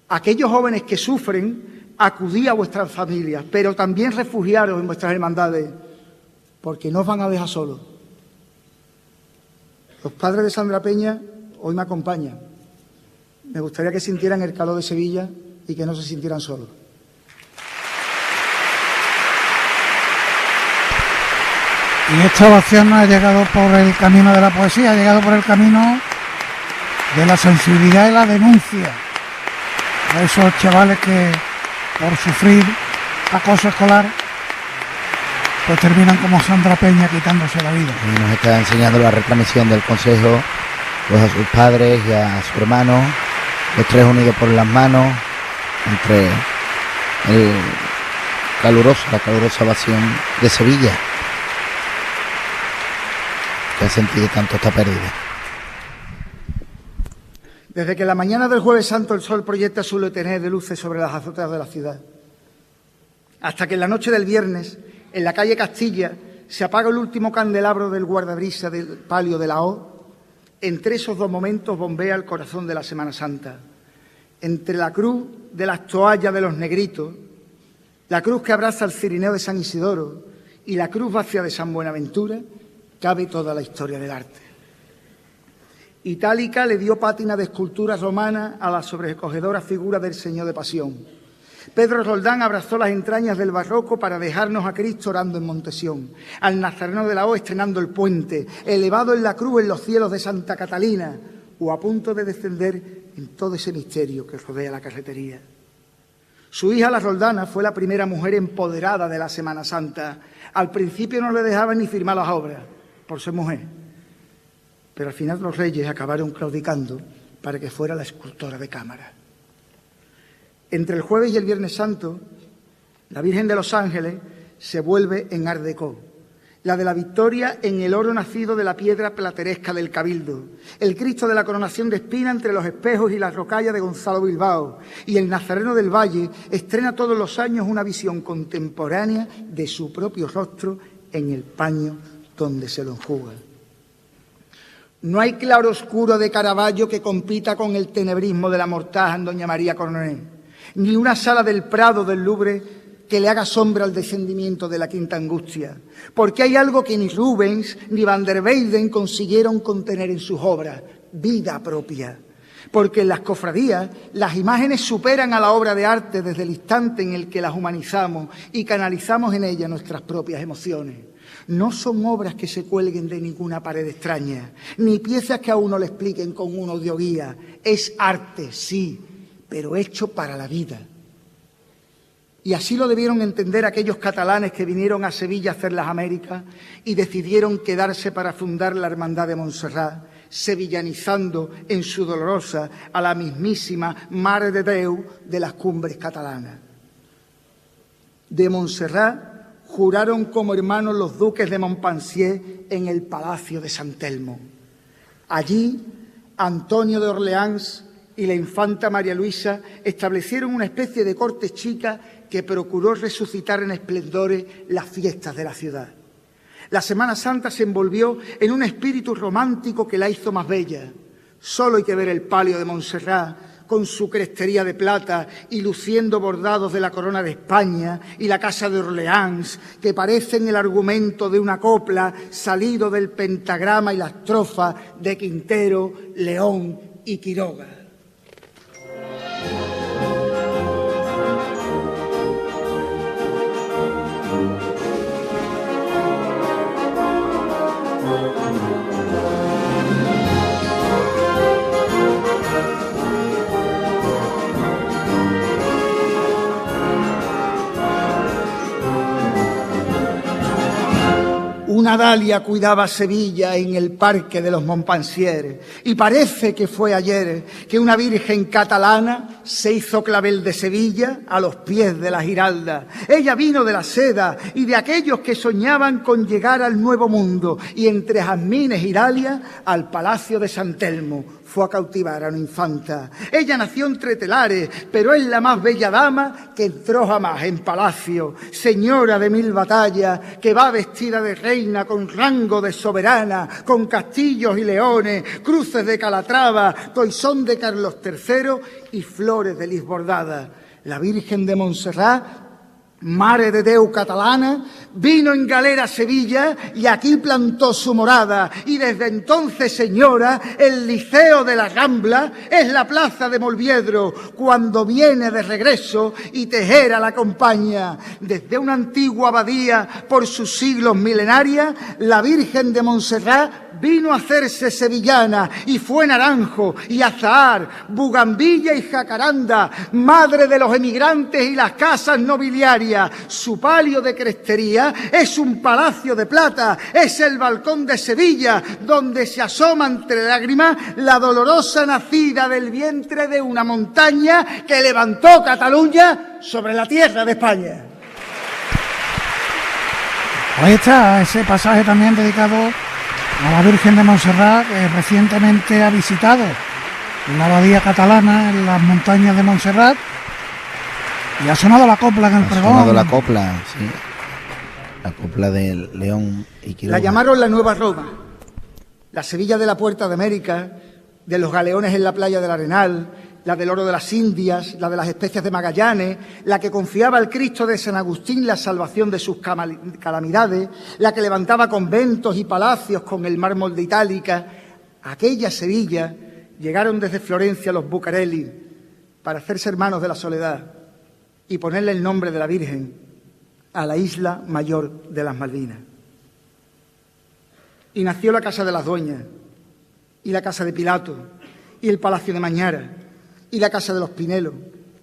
Aquellos jóvenes que sufren, acudí a vuestras familias, pero también refugiaros en vuestras hermandades, porque no os van a dejar solos. Los padres de Sandra Peña hoy me acompañan. Me gustaría que sintieran el calor de Sevilla y que no se sintieran solos. Y esta ovación no ha llegado por el camino de la poesía, ha llegado por el camino de la sensibilidad y la denuncia a esos chavales que por sufrir acoso escolar pues terminan como Sandra Peña quitándose la vida. Y nos está enseñando la retransmisión del consejo pues a sus padres y a su hermano, los tres unidos por las manos entre la calurosa ovación de Sevilla, que ha sentido tanto esta pérdida. Desde que la mañana del Jueves Santo el sol proyecta su letanía de luces sobre las azoteas de la ciudad, hasta que en la noche del viernes, en la calle Castilla, se apaga el último candelabro del guardabrisa del palio de la O. Entre esos dos momentos bombea el corazón de la Semana Santa. Entre la cruz de las toallas de los negritos, la cruz que abraza el cirineo de San Isidoro y la cruz vacía de San Buenaventura, cabe toda la historia del arte. Itálica le dio pátina de escultura romana a la sobrecogedora figura del Señor de Pasión. Pedro Roldán abrazó las entrañas del barroco para dejarnos a Cristo orando en Montesión, al Nazareno de la O estrenando el puente, elevado en la cruz en los cielos de Santa Catalina, o a punto de descender en todo ese misterio que rodea la carretería. Su hija, la Roldana, fue la primera mujer empoderada de la Semana Santa. Al principio no le dejaban ni firmar las obras, por ser mujer, pero al final los reyes acabaron claudicando para que fuera la escultora de cámara. Entre el jueves y el viernes santo, la Virgen de los Ángeles se vuelve en Art Déco, la de la Victoria en el oro nacido de la piedra plateresca del Cabildo, el Cristo de la Coronación de Espina entre los espejos y las rocallas de Gonzalo Bilbao, y el Nazareno del Valle estrena todos los años una visión contemporánea de su propio rostro en el paño donde se lo enjuga. No hay claroscuro de Caravaggio que compita con el tenebrismo de la Mortaja en Doña María Coronel, ni una sala del Prado del Louvre que le haga sombra al descendimiento de la Quinta Angustia, porque hay algo que ni Rubens ni Van der Weyden consiguieron contener en sus obras: vida propia. Porque en las cofradías las imágenes superan a la obra de arte desde el instante en el que las humanizamos y canalizamos en ellas nuestras propias emociones. No son obras que se cuelguen de ninguna pared extraña, ni piezas que a uno le expliquen con un audioguía. Es arte, sí, pero hecho para la vida. Y así lo debieron entender aquellos catalanes que vinieron a Sevilla a hacer las Américas y decidieron quedarse para fundar la Hermandad de Montserrat, sevillanizando en su dolorosa a la mismísima Mare de Déu de las cumbres catalanas. De Montserrat juraron como hermanos los duques de Montpensier en el Palacio de San Telmo. Allí, Antonio de Orleans y la infanta María Luisa establecieron una especie de corte chica que procuró resucitar en esplendores las fiestas de la ciudad. La Semana Santa se envolvió en un espíritu romántico que la hizo más bella. Solo hay que ver el palio de Montserrat con su crestería de plata y luciendo bordados de la corona de España y la casa de Orleans, que parecen el argumento de una copla salido del pentagrama y la estrofa de Quintero, León y Quiroga. hermana Dalia cuidaba Sevilla en el parque de los Montpensier, y parece que fue ayer que una virgen catalana se hizo clavel de Sevilla a los pies de la Giralda. Ella vino de la seda y de aquellos que soñaban con llegar al nuevo mundo, y entre jazmines y dalias al palacio de San Telmo fue a cautivar a una infanta. Ella nació entre telares, pero es la más bella dama que entró jamás en palacio. Señora de 1000 batallas, que va vestida de reina con rango de soberana, con castillos y leones, cruces de Calatrava, toisón de Carlos III y flores de lis bordadas. La Virgen de Montserrat, Mare de Déu catalana, vino en galera a Sevilla y aquí plantó su morada. Y desde entonces, señora, el Liceo de la Rambla es la plaza de Molviedro cuando viene de regreso y Tejera la acompaña. Desde una antigua abadía por sus siglos milenarias, la Virgen de Montserrat vino a hacerse sevillana y fue Naranjo y Azahar, Bugambilla y Jacaranda, madre de los emigrantes y las casas nobiliarias. Su palio de crestería es un palacio de plata, es el balcón de Sevilla, donde se asoma entre lágrimas la dolorosa nacida del vientre de una montaña que levantó Cataluña sobre la tierra de España. Ahí está ese pasaje también dedicado a la Virgen de Montserrat, que recientemente ha visitado la abadía catalana en las montañas de Montserrat. Y ha sonado la copla en el pregón. Ha sonado la copla, sí. La copla de León y Quiroga. La llamaron la Nueva Roma, la Sevilla de la Puerta de América, de los galeones en la playa del Arenal, la del oro de las Indias, la de las especias de Magallanes, la que confiaba al Cristo de San Agustín la salvación de sus calamidades, la que levantaba conventos y palacios con el mármol de Itálica. A aquella Sevilla llegaron desde Florencia los Bucareli para hacerse hermanos de la soledad y ponerle el nombre de la Virgen a la isla mayor de las Malvinas. Y nació la Casa de las Dueñas, y la Casa de Pilato, y el Palacio de Mañara, y la Casa de los Pinelos,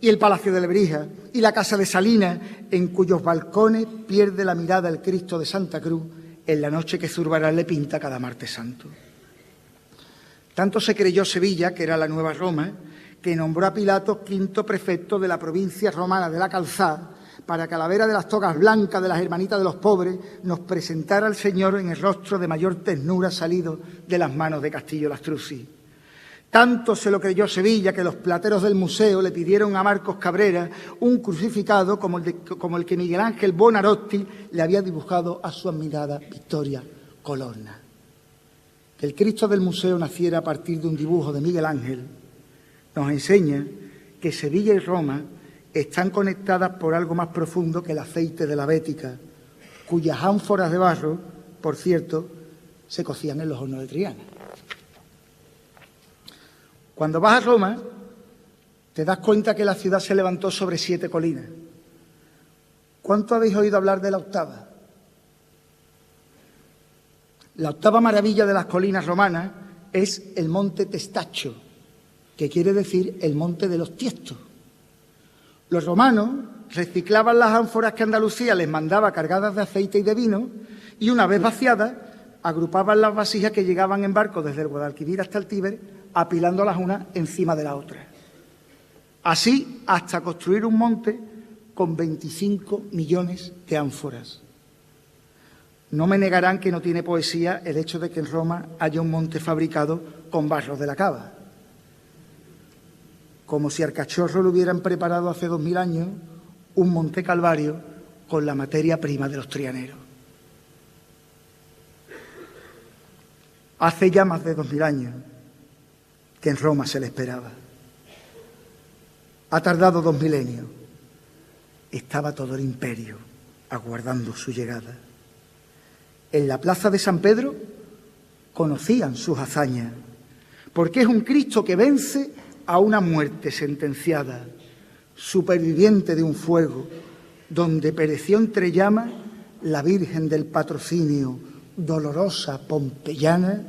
y el Palacio de Lebrija, y la Casa de Salinas, en cuyos balcones pierde la mirada el Cristo de Santa Cruz en la noche que Zurbarán le pinta cada martes santo. Tanto se creyó Sevilla, que era la Nueva Roma, que nombró a Pilato quinto prefecto de la provincia romana de la Calzada, para que a la vera de las togas blancas de las hermanitas de los pobres nos presentara al Señor en el rostro de mayor ternura salido de las manos de Castillo Lastrucci. Tanto se lo creyó Sevilla que los plateros del museo le pidieron a Marcos Cabrera un crucificado como el que Miguel Ángel Buonarroti le había dibujado a su admirada Victoria Colonna. Que el Cristo del museo naciera a partir de un dibujo de Miguel Ángel nos enseña que Sevilla y Roma están conectadas por algo más profundo que el aceite de la Bética, cuyas ánforas de barro, por cierto, se cocían en los hornos de Triana. Cuando vas a Roma, te das cuenta que la ciudad se levantó sobre 7 colinas. ¿Cuánto habéis oído hablar de la octava? La octava maravilla de las colinas romanas es el monte Testaccio, que quiere decir el monte de los tiestos. Los romanos reciclaban las ánforas que Andalucía les mandaba cargadas de aceite y de vino y una vez vaciadas agrupaban las vasijas que llegaban en barco desde el Guadalquivir hasta el Tíber, apilándolas una encima de la otra. Así hasta construir un monte con 25 millones de ánforas. No me negarán que no tiene poesía el hecho de que en Roma haya un monte fabricado con barro de la cava. Como si al cachorro lo hubieran preparado hace 2000 años un monte Calvario con la materia prima de los trianeros. Hace ya más de 2000 años que en Roma se le esperaba. Ha tardado 2 milenios. Estaba todo el imperio aguardando su llegada. En la plaza de San Pedro conocían sus hazañas, porque es un Cristo que vence a una muerte sentenciada, superviviente de un fuego, donde pereció entre llamas la Virgen del Patrocinio, dolorosa pompeyana,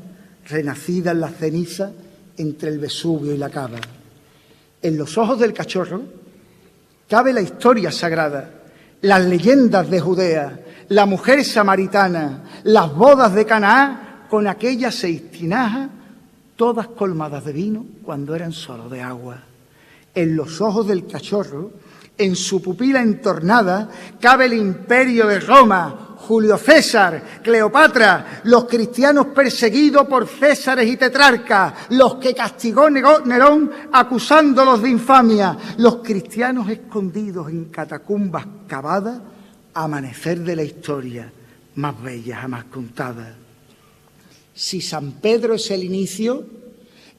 renacida en la ceniza entre el Vesubio y la Cava. En los ojos del cachorro cabe la historia sagrada, las leyendas de Judea, la mujer samaritana, las bodas de Canaán, con aquellas 6 tinajas, todas colmadas de vino cuando eran solo de agua. En los ojos del cachorro, en su pupila entornada, cabe el imperio de Roma, Julio César, Cleopatra, los cristianos perseguidos por Césares y tetrarcas, los que castigó Nerón acusándolos de infamia, los cristianos escondidos en catacumbas cavadas, amanecer de la historia más bella jamás contada. Si San Pedro es el inicio,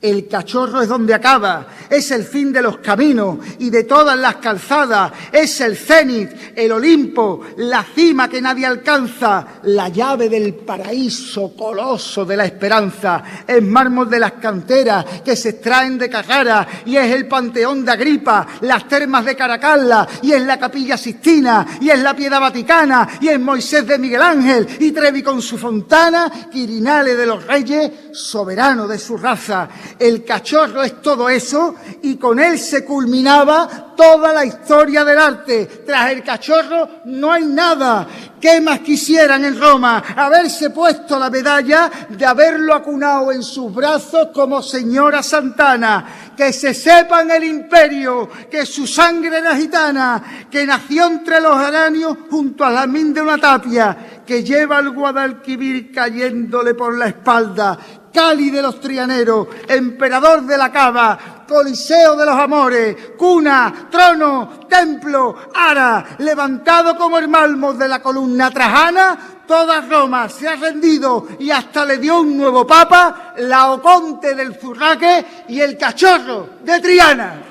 el cachorro es donde acaba, es el fin de los caminos y de todas las calzadas, es el cenit, el Olimpo, la cima que nadie alcanza, la llave del paraíso coloso de la esperanza, es mármol de las canteras que se extraen de Carrara y es el Panteón de Agripa, las termas de Caracalla y es la Capilla Sixtina y es la Piedad Vaticana y es Moisés de Miguel Ángel y Trevi con su fontana, Quirinale de los Reyes, soberano de su raza. El cachorro es todo eso y con él se culminaba toda la historia del arte. Tras el cachorro no hay nada. ¿Qué más quisieran en Roma? Haberse puesto la medalla de haberlo acunado en sus brazos como señora Santana. Que se sepa en el imperio que su sangre era gitana, que nació entre los geranios junto a la min de una tapia, que lleva al Guadalquivir cayéndole por la espalda. Cali de los Trianeros, emperador de la Cava, coliseo de los amores, cuna, trono, templo, ara, levantado como el mármol de la columna trajana, toda Roma se ha rendido y hasta le dio un nuevo papa, Laoconte del Zurraque y el cachorro de Triana.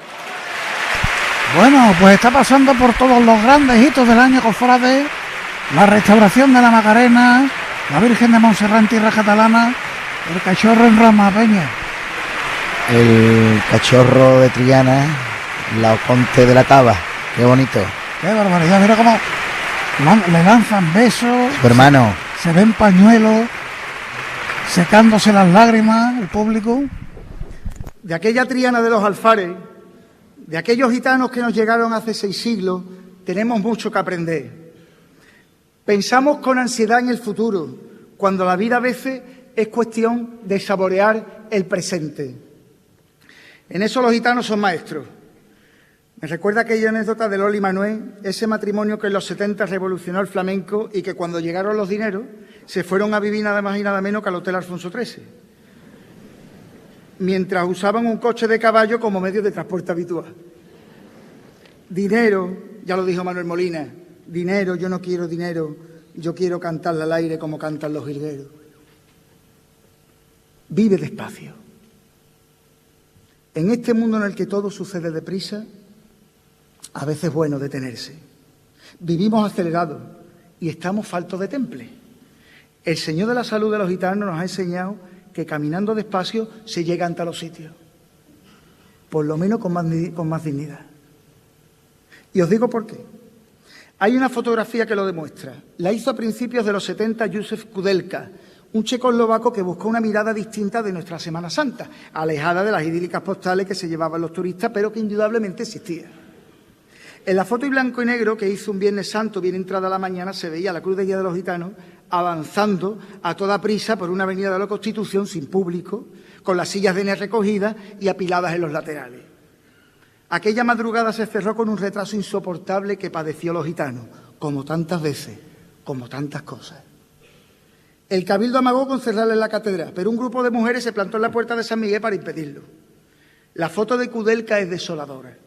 Bueno, pues está pasando por todos los grandes hitos del año, cofrades, la restauración de la Macarena, la Virgen de Montserrat en tierra catalana, el cachorro en Roma, Peña. El cachorro de Triana, Laoconte de la Cava, qué bonito. Qué barbaridad, mira cómo le lanzan besos. Su hermano. Se ven pañuelos, secándose las lágrimas, el público. De aquella Triana de los Alfares, de aquellos gitanos que nos llegaron hace 6 siglos, tenemos mucho que aprender. Pensamos con ansiedad en el futuro, cuando la vida a veces es cuestión de saborear el presente. En eso los gitanos son maestros. Me recuerda aquella anécdota de Loli Manuel, ese matrimonio que en los 70 revolucionó el flamenco y que cuando llegaron los dineros se fueron a vivir nada más y nada menos que al Hotel Alfonso XIII, mientras usaban un coche de caballo como medio de transporte habitual. Dinero, ya lo dijo Manuel Molina, dinero, yo no quiero dinero, yo quiero cantarle al aire como cantan los jilgueros. Vive despacio. En este mundo en el que todo sucede deprisa, a veces es bueno detenerse. Vivimos acelerados y estamos faltos de temple. El Señor de la Salud de los gitanos nos ha enseñado que caminando despacio se llega ante los sitios, por lo menos con más dignidad. Y os digo por qué. Hay una fotografía que lo demuestra. La hizo a principios de los 70 Józef Kudelka, un checoslovaco que buscó una mirada distinta de nuestra Semana Santa, alejada de las idílicas postales que se llevaban los turistas, pero que indudablemente existía. En la foto en blanco y negro que hizo un Viernes Santo, bien entrada la mañana, se veía la Cruz de Guía de los Gitanos avanzando a toda prisa por una avenida de la Constitución sin público, con las sillas de NES recogidas y apiladas en los laterales. Aquella madrugada se cerró con un retraso insoportable que padeció los gitanos, como tantas veces, como tantas cosas. El cabildo amagó con cerrarle la catedral, pero un grupo de mujeres se plantó en la puerta de San Miguel para impedirlo. La foto de Kudelka es desoladora.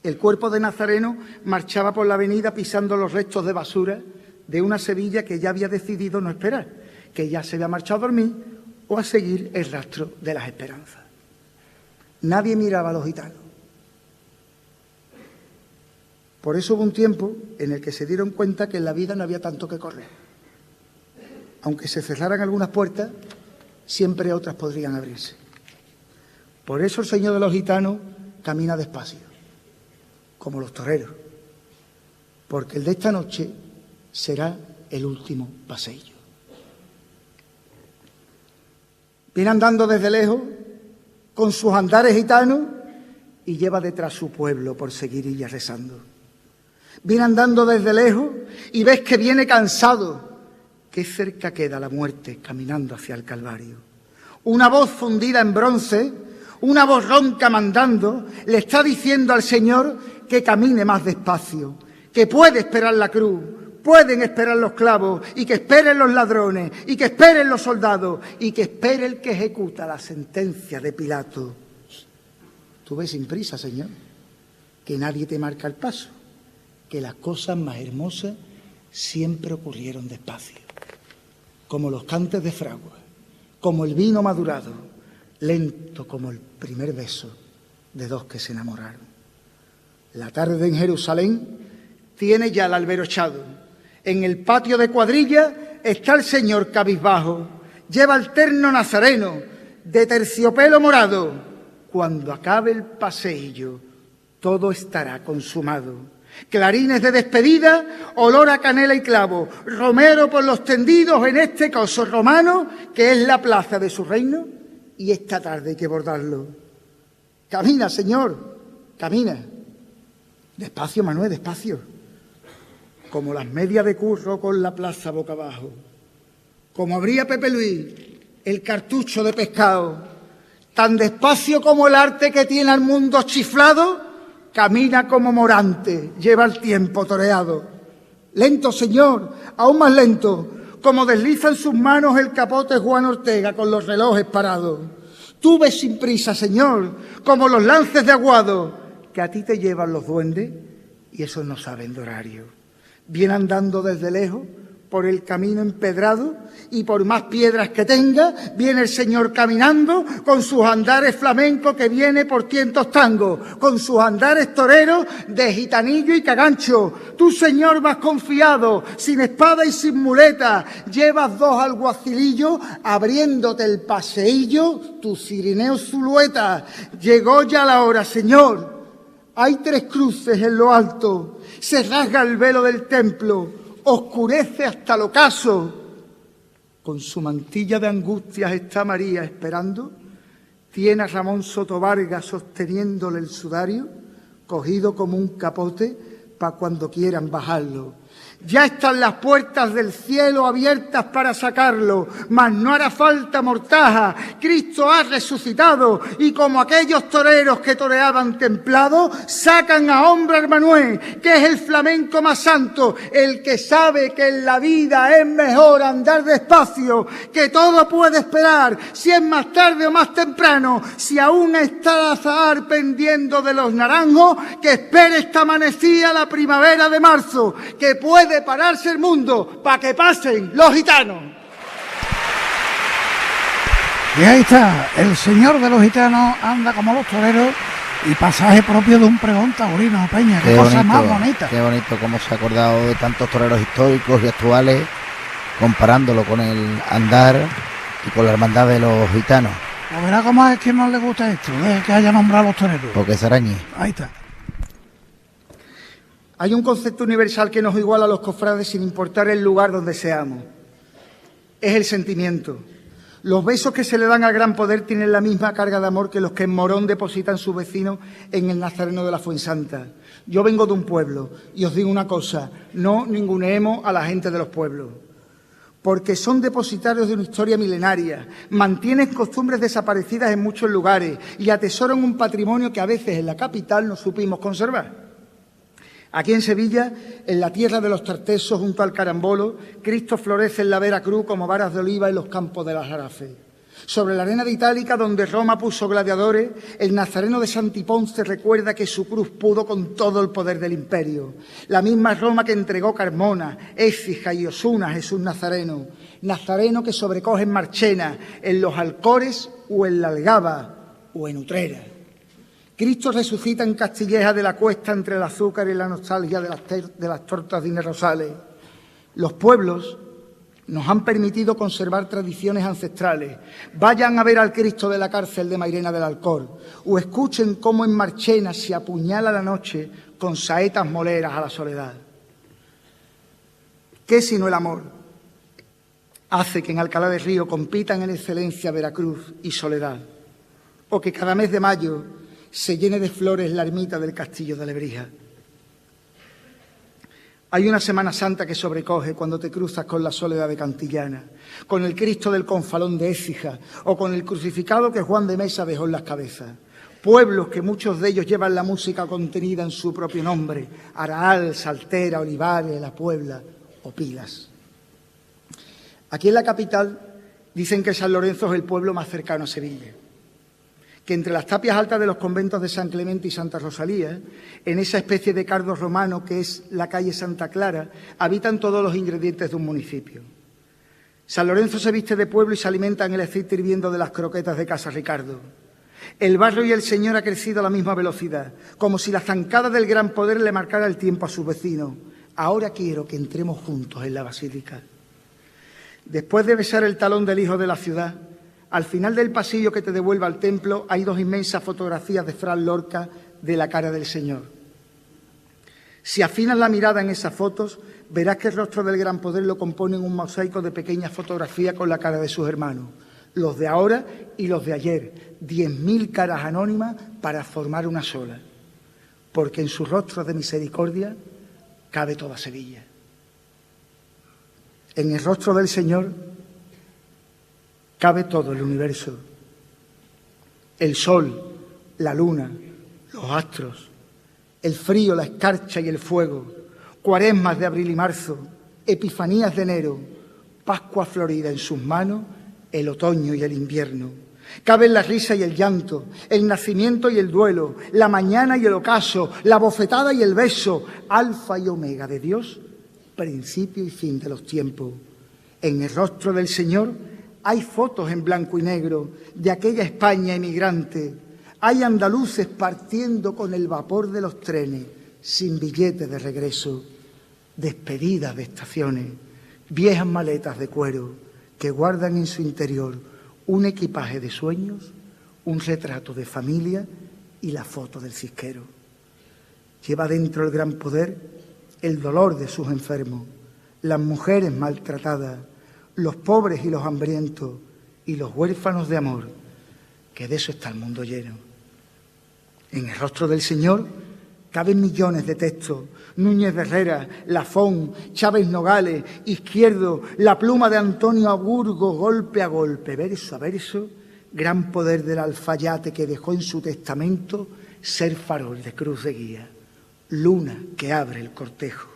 El cuerpo de Nazareno marchaba por la avenida pisando los restos de basura de una Sevilla que ya había decidido no esperar, que ya se había marchado a dormir o a seguir el rastro de las esperanzas. Nadie miraba a los gitanos. Por eso hubo un tiempo en el que se dieron cuenta que en la vida no había tanto que correr. Aunque se cerraran algunas puertas, siempre otras podrían abrirse. Por eso el Señor de los gitanos camina despacio, como los toreros, porque el de esta noche será el último paseillo. Viene andando desde lejos, con sus andares gitanos, y lleva detrás su pueblo por seguir y rezando. Viene andando desde lejos y ves que viene cansado. Qué cerca queda la muerte caminando hacia el Calvario. Una voz fundida en bronce, una voz ronca mandando, le está diciendo al Señor que camine más despacio, que puede esperar la cruz, pueden esperar los clavos, y que esperen los ladrones, y que esperen los soldados, y que espere el que ejecuta la sentencia de Pilato. Tú ves sin prisa, Señor, que nadie te marca el paso, que las cosas más hermosas siempre ocurrieron despacio, como los cantes de fragua, como el vino madurado, lento como el primer beso de dos que se enamoraron. La tarde en Jerusalén tiene ya el albero echado. En el patio de cuadrilla está el Señor cabizbajo. Lleva el terno nazareno de terciopelo morado. Cuando acabe el paseillo, todo estará consumado. Clarines de despedida, olor a canela y clavo, romero por los tendidos en este coso romano, que es la plaza de su reino, y esta tarde hay que bordarlo. Camina, Señor, camina. Despacio, Manuel, despacio. Como las medias de curro con la plaza boca abajo. Como abría Pepe Luis el cartucho de pescado, tan despacio como el arte que tiene al mundo chiflado, camina como Morante, lleva el tiempo toreado. Lento, Señor, aún más lento, como desliza en sus manos el capote Juan Ortega con los relojes parados. Tú ves sin prisa, Señor, como los lances de aguado, que a ti te llevan los duendes y esos no saben de horario. Viene andando desde lejos por el camino empedrado y por más piedras que tenga, viene el Señor caminando con sus andares flamencos que viene por tientos tangos, con sus andares toreros de gitanillo y cagancho. Tú, Señor, vas confiado, sin espada y sin muleta, llevas dos alguacilillos abriéndote el paseillo, tu cirineo zulueta. Llegó ya la hora, Señor. Hay 3 cruces en lo alto, se rasga el velo del templo, oscurece hasta el ocaso. Con su mantilla de angustias está María esperando. Tiene a Ramón Sotovarga sosteniéndole el sudario, cogido como un capote para cuando quieran bajarlo. Ya están las puertas del cielo abiertas para sacarlo, mas no hará falta mortaja. Cristo ha resucitado y como aquellos toreros que toreaban templado, sacan a hombre Manuel, que es el flamenco más santo, el que sabe que en la vida es mejor andar despacio, que todo puede esperar, si es más tarde o más temprano, si aún está el azahar pendiendo de los naranjos, que espere esta amanecida la primavera de marzo, que puede pararse el mundo para que pasen los gitanos. Y ahí está, el señor de los gitanos anda como los toreros y pasaje propio de un pregón taurino, Peña. Qué cosa bonito, más bonita. Qué bonito cómo se ha acordado de tantos toreros históricos y actuales, comparándolo con el andar y con la hermandad de los gitanos. A verá cómo es que no le gusta esto, de que haya nombrado a los toreros. Porque se arañe. Ahí está. Hay un concepto universal que nos iguala a los cofrades sin importar el lugar donde seamos. Es el sentimiento. Los besos que se le dan al gran poder tienen la misma carga de amor que los que en Morón depositan sus vecinos en el Nazareno de la Fuensanta. Yo vengo de un pueblo y os digo una cosa, no ninguneemos a la gente de los pueblos, porque son depositarios de una historia milenaria, mantienen costumbres desaparecidas en muchos lugares y atesoran un patrimonio que a veces en la capital no supimos conservar. Aquí en Sevilla, en la tierra de los Tartesos, junto al Carambolo, Cristo florece en la Vera Cruz como varas de oliva en los campos de las Jarafes. Sobre la arena de Itálica, donde Roma puso gladiadores, el nazareno de Santiponce recuerda que su cruz pudo con todo el poder del imperio. La misma Roma que entregó Carmona, Écija y Osuna, Jesús Nazareno. Nazareno que sobrecoge en Marchena, en los Alcores o en la Algaba o en Utrera. Cristo resucita en Castilleja de la Cuesta entre el azúcar y la nostalgia de las tortas de Inés Rosales. Los pueblos nos han permitido conservar tradiciones ancestrales. Vayan a ver al Cristo de la cárcel de Mairena del Alcor o escuchen cómo en Marchena se apuñala la noche con saetas moleras a la soledad. ¿Qué sino el amor hace que en Alcalá de Río compitan en excelencia Veracruz y Soledad? O que cada mes de mayo se llene de flores la ermita del Castillo de Alebrija. Hay una Semana Santa que sobrecoge cuando te cruzas con la Soledad de Cantillana, con el Cristo del Confalón de Écija o con el crucificado que Juan de Mesa dejó en las cabezas. Pueblos que muchos de ellos llevan la música contenida en su propio nombre: Araal, Saltera, Olivares, La Puebla o Pilas. Aquí en la capital dicen que San Lorenzo es el pueblo más cercano a Sevilla, que entre las tapias altas de los conventos de San Clemente y Santa Rosalía, en esa especie de cardo romano que es la calle Santa Clara, habitan todos los ingredientes de un municipio. San Lorenzo se viste de pueblo y se alimenta en el aceite hirviendo de las croquetas de Casa Ricardo. El barrio y el señor ha crecido a la misma velocidad, como si la zancada del gran poder le marcara el tiempo a sus vecinos. Ahora quiero que entremos juntos en la basílica. Después de besar el talón del hijo de la ciudad, al final del pasillo que te devuelve al templo hay dos inmensas fotografías de Fran Lorca de la cara del Señor. Si afinas la mirada en esas fotos, verás que el rostro del gran poder lo componen un mosaico de pequeñas fotografías con la cara de sus hermanos, los de ahora y los de ayer, 10.000 caras anónimas para formar una sola, porque en sus rostros de misericordia cabe toda Sevilla. En el rostro del Señor cabe todo el universo: el sol, la luna, los astros, el frío, la escarcha y el fuego, cuaresmas de abril y marzo, epifanías de enero, Pascua florida en sus manos, el otoño y el invierno. Caben la risa y el llanto, el nacimiento y el duelo, la mañana y el ocaso, la bofetada y el beso, alfa y omega de Dios, principio y fin de los tiempos. En el rostro del Señor hay fotos en blanco y negro de aquella España emigrante. Hay andaluces partiendo con el vapor de los trenes, sin billete de regreso, despedidas de estaciones, viejas maletas de cuero que guardan en su interior un equipaje de sueños, un retrato de familia y la foto del cisquero. Lleva dentro el gran poder el dolor de sus enfermos, las mujeres maltratadas, los pobres y los hambrientos y los huérfanos de amor, que de eso está el mundo lleno. En el rostro del Señor caben millones de textos: Núñez de Herrera, Lafón, Chávez Nogales, Izquierdo, la pluma de Antonio Aburgo, golpe a golpe, verso a verso, gran poder del alfayate que dejó en su testamento ser farol de cruz de guía, luna que abre el cortejo.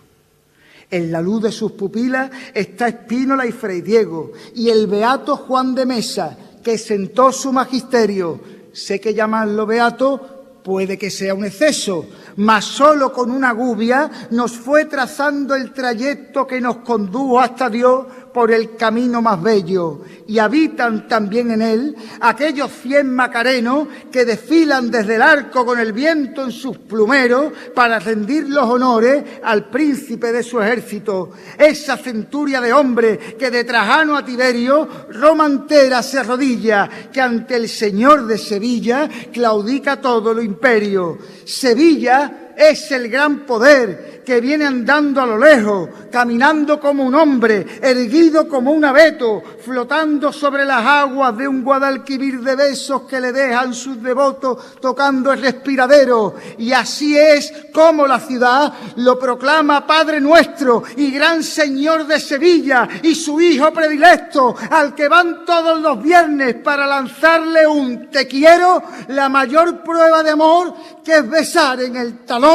En la luz de sus pupilas está Espínola y Fray Diego y el beato Juan de Mesa, que sentó su magisterio. Sé que llamarlo beato puede que sea un exceso, mas solo con una gubia nos fue trazando el trayecto que nos condujo hasta Dios por el camino más bello, y habitan también en él aquellos 100 macarenos que desfilan desde el arco con el viento en sus plumeros para rendir los honores al príncipe de su ejército. Esa centuria de hombres que de Trajano a Tiberio Roma entera se arrodilla, que ante el Señor de Sevilla claudica todo lo imperio. Sevilla es el gran poder que viene andando a lo lejos, caminando como un hombre, erguido como un abeto, flotando sobre las aguas de un Guadalquivir de besos que le dejan sus devotos tocando el respiradero. Y así es como la ciudad lo proclama Padre nuestro y Gran Señor de Sevilla y su hijo predilecto, al que van todos los viernes para lanzarle un te quiero, la mayor prueba de amor, que es besar en el talón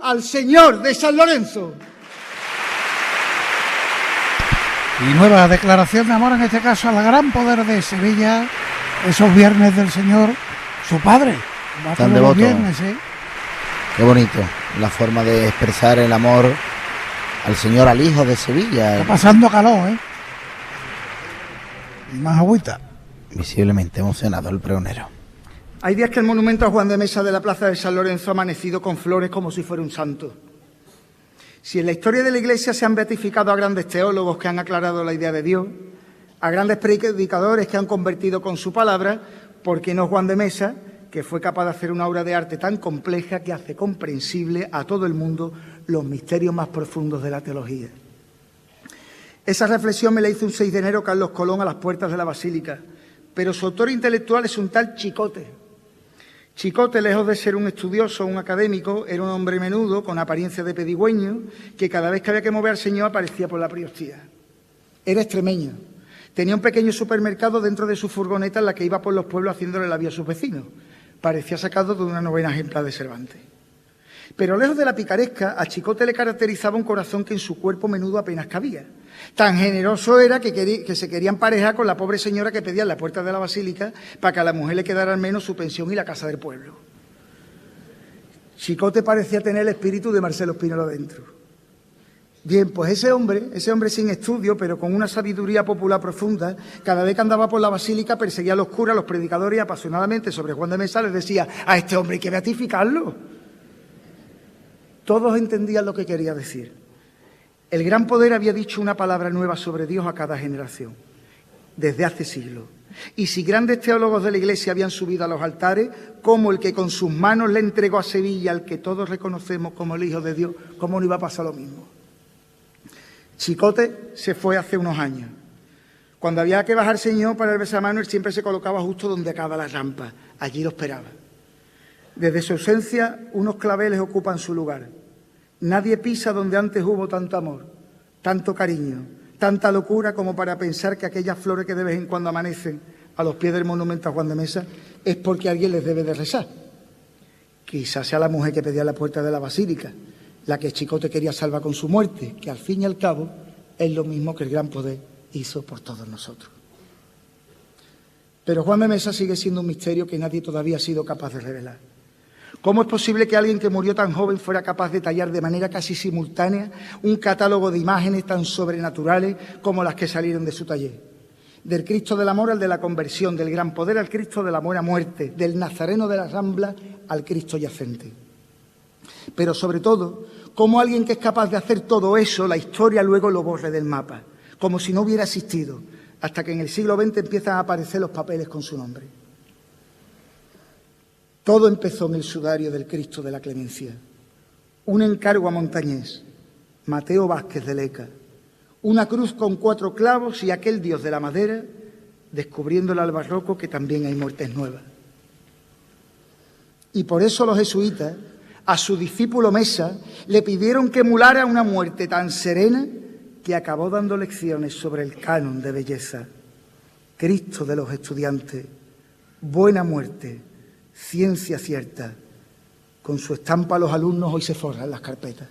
al Señor de San Lorenzo. Y nueva declaración de amor, en este caso al gran poder de Sevilla, esos viernes del Señor, su padre. Va Tan todos devoto. los viernes, ¿eh? Qué bonito, la forma de expresar el amor al Señor, al Hijo de Sevilla. Está pasando calor, ¿eh? Y más agüita. Visiblemente emocionado el pregonero. Hay días que el monumento a Juan de Mesa de la Plaza de San Lorenzo ha amanecido con flores como si fuera un santo. Si en la historia de la Iglesia se han beatificado a grandes teólogos que han aclarado la idea de Dios, a grandes predicadores que han convertido con su palabra, ¿por qué no Juan de Mesa, que fue capaz de hacer una obra de arte tan compleja que hace comprensible a todo el mundo los misterios más profundos de la teología? Esa reflexión me la hizo un 6 de enero Carlos Colón a las puertas de la Basílica, pero su autor intelectual es un tal Chicote. Chicote, lejos de ser un estudioso o un académico, era un hombre menudo, con apariencia de pedigüeño, que cada vez que había que mover al señor aparecía por la priostía. Era extremeño. Tenía un pequeño supermercado dentro de su furgoneta en la que iba por los pueblos haciéndole la vía a sus vecinos. Parecía sacado de una novela ejemplar de Cervantes. Pero lejos de la picaresca, a Chicote le caracterizaba un corazón que en su cuerpo menudo apenas cabía. Tan generoso era que se quería emparejar con la pobre señora que pedía en la puerta de la basílica para que a la mujer le quedara al menos su pensión y la casa del pueblo. Chicote parecía tener el espíritu de Marcelo Spinolo dentro. Bien, pues ese hombre sin estudio, pero con una sabiduría popular profunda, cada vez que andaba por la basílica perseguía a los curas, a los predicadores y apasionadamente sobre Juan de Mesa les decía: a este hombre hay que beatificarlo. Todos entendían lo que quería decir. El Gran Poder había dicho una palabra nueva sobre Dios a cada generación, desde hace siglos. Y si grandes teólogos de la Iglesia habían subido a los altares, como el que con sus manos le entregó a Sevilla al que todos reconocemos como el Hijo de Dios, ¿cómo no iba a pasar lo mismo? Chicote se fue hace unos años. Cuando había que bajar señor para el besamano, él siempre se colocaba justo donde acaba la rampa. Allí lo esperaba. Desde su ausencia, unos claveles ocupan su lugar. Nadie pisa donde antes hubo tanto amor, tanto cariño, tanta locura como para pensar que aquellas flores que de vez en cuando amanecen a los pies del monumento a Juan de Mesa es porque alguien les debe de rezar. Quizás sea la mujer que pedía la puerta de la basílica, la que Chicote quería salvar con su muerte, que al fin y al cabo es lo mismo que el Gran Poder hizo por todos nosotros. Pero Juan de Mesa sigue siendo un misterio que nadie todavía ha sido capaz de revelar. ¿Cómo es posible que alguien que murió tan joven fuera capaz de tallar de manera casi simultánea un catálogo de imágenes tan sobrenaturales como las que salieron de su taller? Del Cristo del amor al de la conversión, del Gran Poder al Cristo de la buena muerte, del Nazareno de la Rambla al Cristo yacente. Pero sobre todo, ¿cómo alguien que es capaz de hacer todo eso, la historia luego lo borre del mapa? Como si no hubiera existido, hasta que en el siglo XX empiezan a aparecer los papeles con su nombre. Todo empezó en el sudario del Cristo de la Clemencia. Un encargo a Montañés, Mateo Vázquez de Leca, una cruz con 4 clavos y aquel Dios de la madera, descubriéndole al barroco que también hay muertes nuevas. Y por eso los jesuitas, a su discípulo Mesa, le pidieron que emulara una muerte tan serena que acabó dando lecciones sobre el canon de belleza. Cristo de los estudiantes, buena muerte, ciencia cierta. Con su estampa los alumnos hoy se forran las carpetas.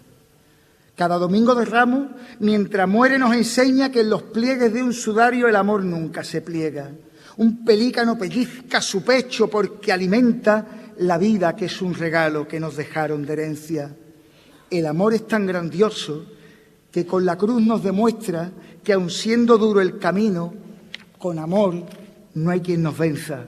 Cada domingo de Ramos, mientras muere, nos enseña que en los pliegues de un sudario el amor nunca se pliega. Un pelícano pellizca su pecho porque alimenta la vida, que es un regalo que nos dejaron de herencia. El amor es tan grandioso que con la cruz nos demuestra que aun siendo duro el camino, con amor no hay quien nos venza.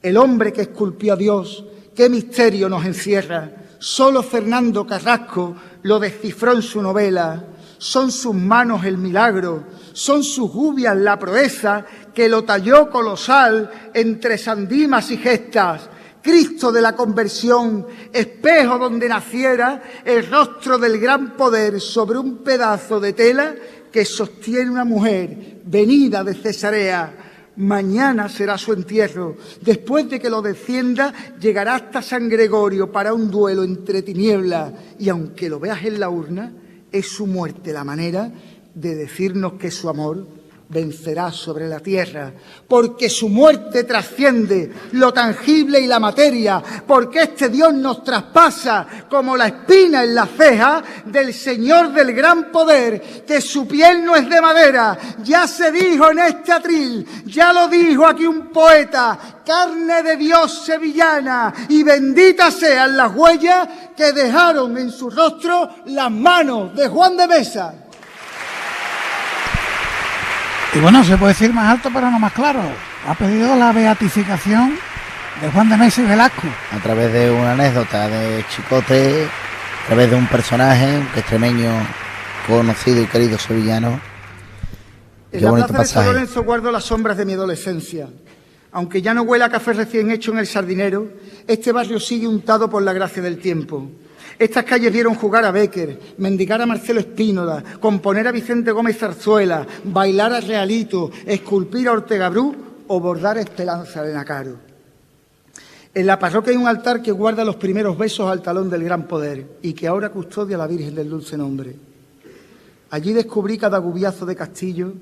El hombre que esculpió a Dios, qué misterio nos encierra. Solo Fernando Carrasco lo descifró en su novela. Son sus manos el milagro, son sus gubias la proeza que lo talló colosal entre sandimas y gestas. Cristo de la conversión, espejo donde naciera el rostro del Gran Poder sobre un pedazo de tela que sostiene una mujer venida de Cesarea. Mañana será su entierro. Después de que lo descienda, llegará hasta San Gregorio para un duelo entre tinieblas. Y aunque lo veas en la urna, es su muerte la manera de decirnos que su amor vencerá sobre la tierra, porque su muerte trasciende lo tangible y la materia, porque este Dios nos traspasa como la espina en la ceja del Señor del Gran Poder, que su piel no es de madera. Ya se dijo en este atril, ya lo dijo aquí un poeta: carne de Dios sevillana, y benditas sean las huellas que dejaron en su rostro las manos de Juan de Mesa. Y bueno, se puede decir más alto pero no más claro. Ha pedido la beatificación de Juan de Mesa y Velasco. A través de una anécdota de Chicote, a través de un personaje, un extremeño conocido y querido sevillano. En la plaza de San Lorenzo guardo las sombras de mi adolescencia. Aunque ya no huela a café recién hecho en el Sardinero, este barrio sigue untado por la gracia del tiempo. Estas calles vieron jugar a Bécquer, mendigar a Marcelo Espínola, componer a Vicente Gómez Zarzuela, bailar a Realito, esculpir a Ortega Bru o bordar a Esperanza de Nacaro. En la parroquia hay un altar que guarda los primeros besos al talón del gran poder y que ahora custodia a la Virgen del Dulce Nombre. Allí descubrí cada gubiazo de castillo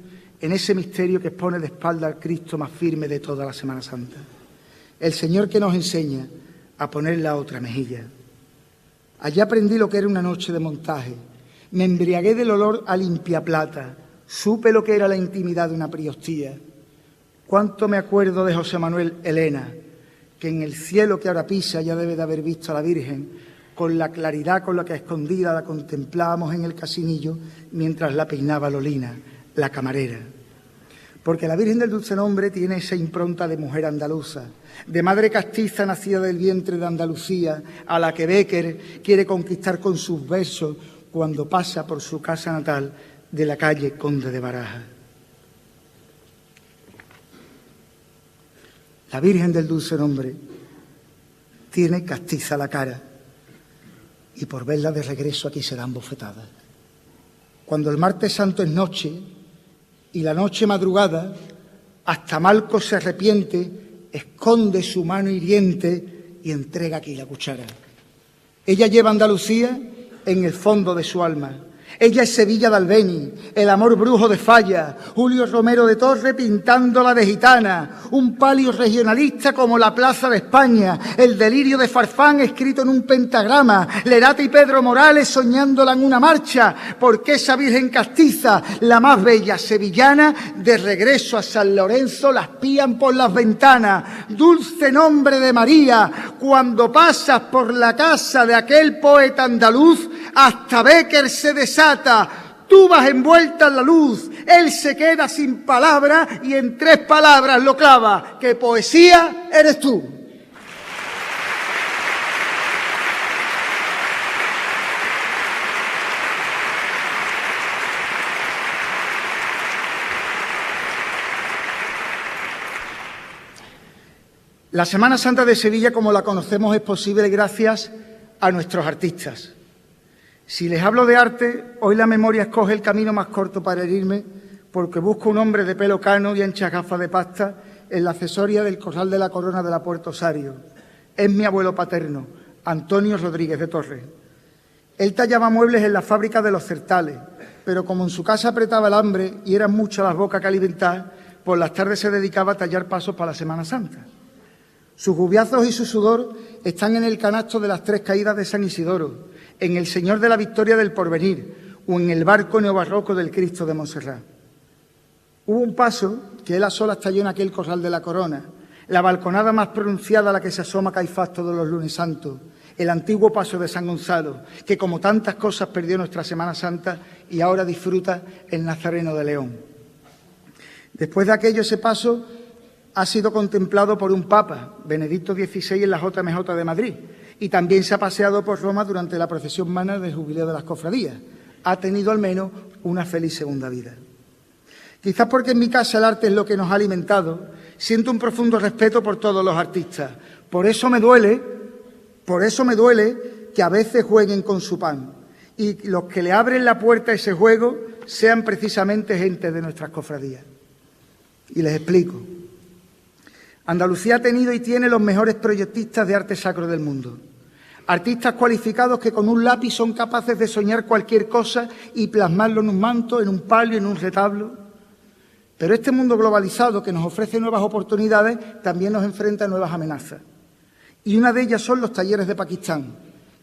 en ese misterio que expone de espalda al Cristo más firme de toda la Semana Santa. El Señor que nos enseña a poner la otra mejilla. Allí aprendí lo que era una noche de montaje. Me embriagué del olor a limpia plata. Supe lo que era la intimidad de una priostía. Cuánto me acuerdo de José Manuel Elena, que en el cielo que ahora pisa ya debe de haber visto a la Virgen, con la claridad con la que a escondida la contemplábamos en el casinillo mientras la peinaba Lolina, la camarera. Porque la Virgen del Dulce Nombre tiene esa impronta de mujer andaluza, de madre castiza nacida del vientre de Andalucía, a la que Bécquer quiere conquistar con sus versos cuando pasa por su casa natal de la calle Conde de Barajas. La Virgen del Dulce Nombre tiene castiza la cara y por verla de regreso aquí se dan bofetadas. Cuando el martes santo es noche y la noche madrugada, hasta Malco se arrepiente, esconde su mano hiriente y entrega aquí la cuchara. Ella lleva Andalucía en el fondo de su alma. Ella es Sevilla de Albeni, el amor brujo de Falla, Julio Romero de Torre pintándola de gitana, un palio regionalista como la Plaza de España, el delirio de Farfán escrito en un pentagrama, Lerata y Pedro Morales soñándola en una marcha, porque esa Virgen castiza, la más bella sevillana, de regreso a San Lorenzo la espían por las ventanas. Dulce nombre de María, cuando pasas por la casa de aquel poeta andaluz, hasta Bécquer se desata. Tú vas envuelta en la luz, él se queda sin palabras y en 3 palabras lo clava, que poesía eres tú. La Semana Santa de Sevilla, como la conocemos, es posible gracias a nuestros artistas. Si les hablo de arte, hoy la memoria escoge el camino más corto para herirme, porque busco un hombre de pelo cano y anchas gafas de pasta en la accesoria del Corral de la Corona de la Puerta Osario. Es mi abuelo paterno, Antonio Rodríguez de Torres. Él tallaba muebles en la fábrica de los Certales, pero como en su casa apretaba el hambre y eran muchas las bocas que alimentar, por las tardes se dedicaba a tallar pasos para la Semana Santa. Sus gubiazos y su sudor están en el canasto de las 3 caídas de San Isidoro, en el Señor de la Victoria del Porvenir o en el barco neobarroco del Cristo de Montserrat. Hubo un paso que él a solas talló en aquel Corral de la Corona, la balconada más pronunciada a la que se asoma Caifás todos los lunes santos, el antiguo paso de San Gonzalo, que como tantas cosas perdió nuestra Semana Santa y ahora disfruta el Nazareno de León. Después de aquello, ese paso ha sido contemplado por un papa, Benedicto XVI, en la JMJ de Madrid, y también se ha paseado por Roma durante la procesión magna del Jubileo de las Cofradías. Ha tenido al menos una feliz segunda vida. Quizás porque en mi casa el arte es lo que nos ha alimentado, siento un profundo respeto por todos los artistas. Por eso me duele que a veces jueguen con su pan y los que le abren la puerta a ese juego sean precisamente gente de nuestras cofradías. Y les explico. Andalucía ha tenido y tiene los mejores proyectistas de arte sacro del mundo. Artistas cualificados que con un lápiz son capaces de soñar cualquier cosa y plasmarlo en un manto, en un palio, en un retablo. Pero este mundo globalizado que nos ofrece nuevas oportunidades también nos enfrenta a nuevas amenazas. Y una de ellas son los talleres de Pakistán,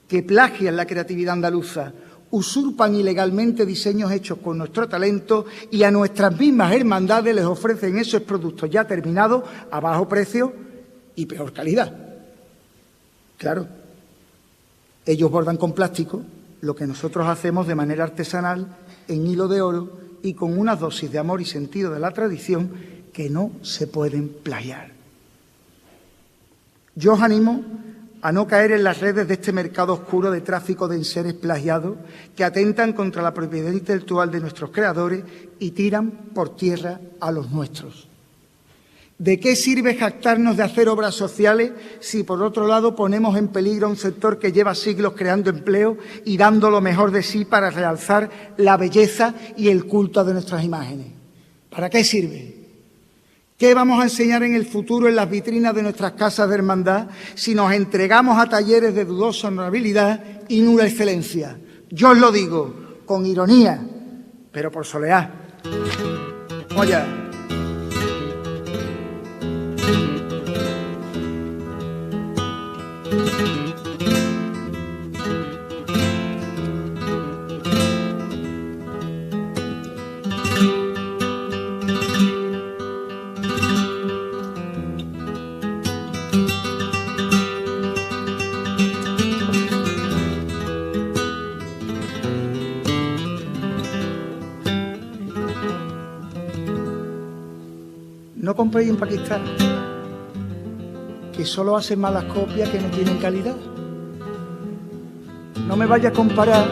que plagian la creatividad andaluza, usurpan ilegalmente diseños hechos con nuestro talento y a nuestras mismas hermandades les ofrecen esos productos ya terminados a bajo precio y peor calidad. Claro, ellos bordan con plástico lo que nosotros hacemos de manera artesanal en hilo de oro y con una dosis de amor y sentido de la tradición que no se pueden plagiar. Yo os animo a no caer en las redes de este mercado oscuro de tráfico de enseres plagiados que atentan contra la propiedad intelectual de nuestros creadores y tiran por tierra a los nuestros. ¿De qué sirve jactarnos de hacer obras sociales si, por otro lado, ponemos en peligro a un sector que lleva siglos creando empleo y dando lo mejor de sí para realzar la belleza y el culto de nuestras imágenes? ¿Para qué sirve? ¿Qué vamos a enseñar en el futuro en las vitrinas de nuestras casas de hermandad si nos entregamos a talleres de dudosa honorabilidad y nula excelencia? Yo os lo digo, con ironía, pero por soleá. Oye. No compréis en Pakistán, que solo hacen malas copias que no tienen calidad. No me vaya a comparar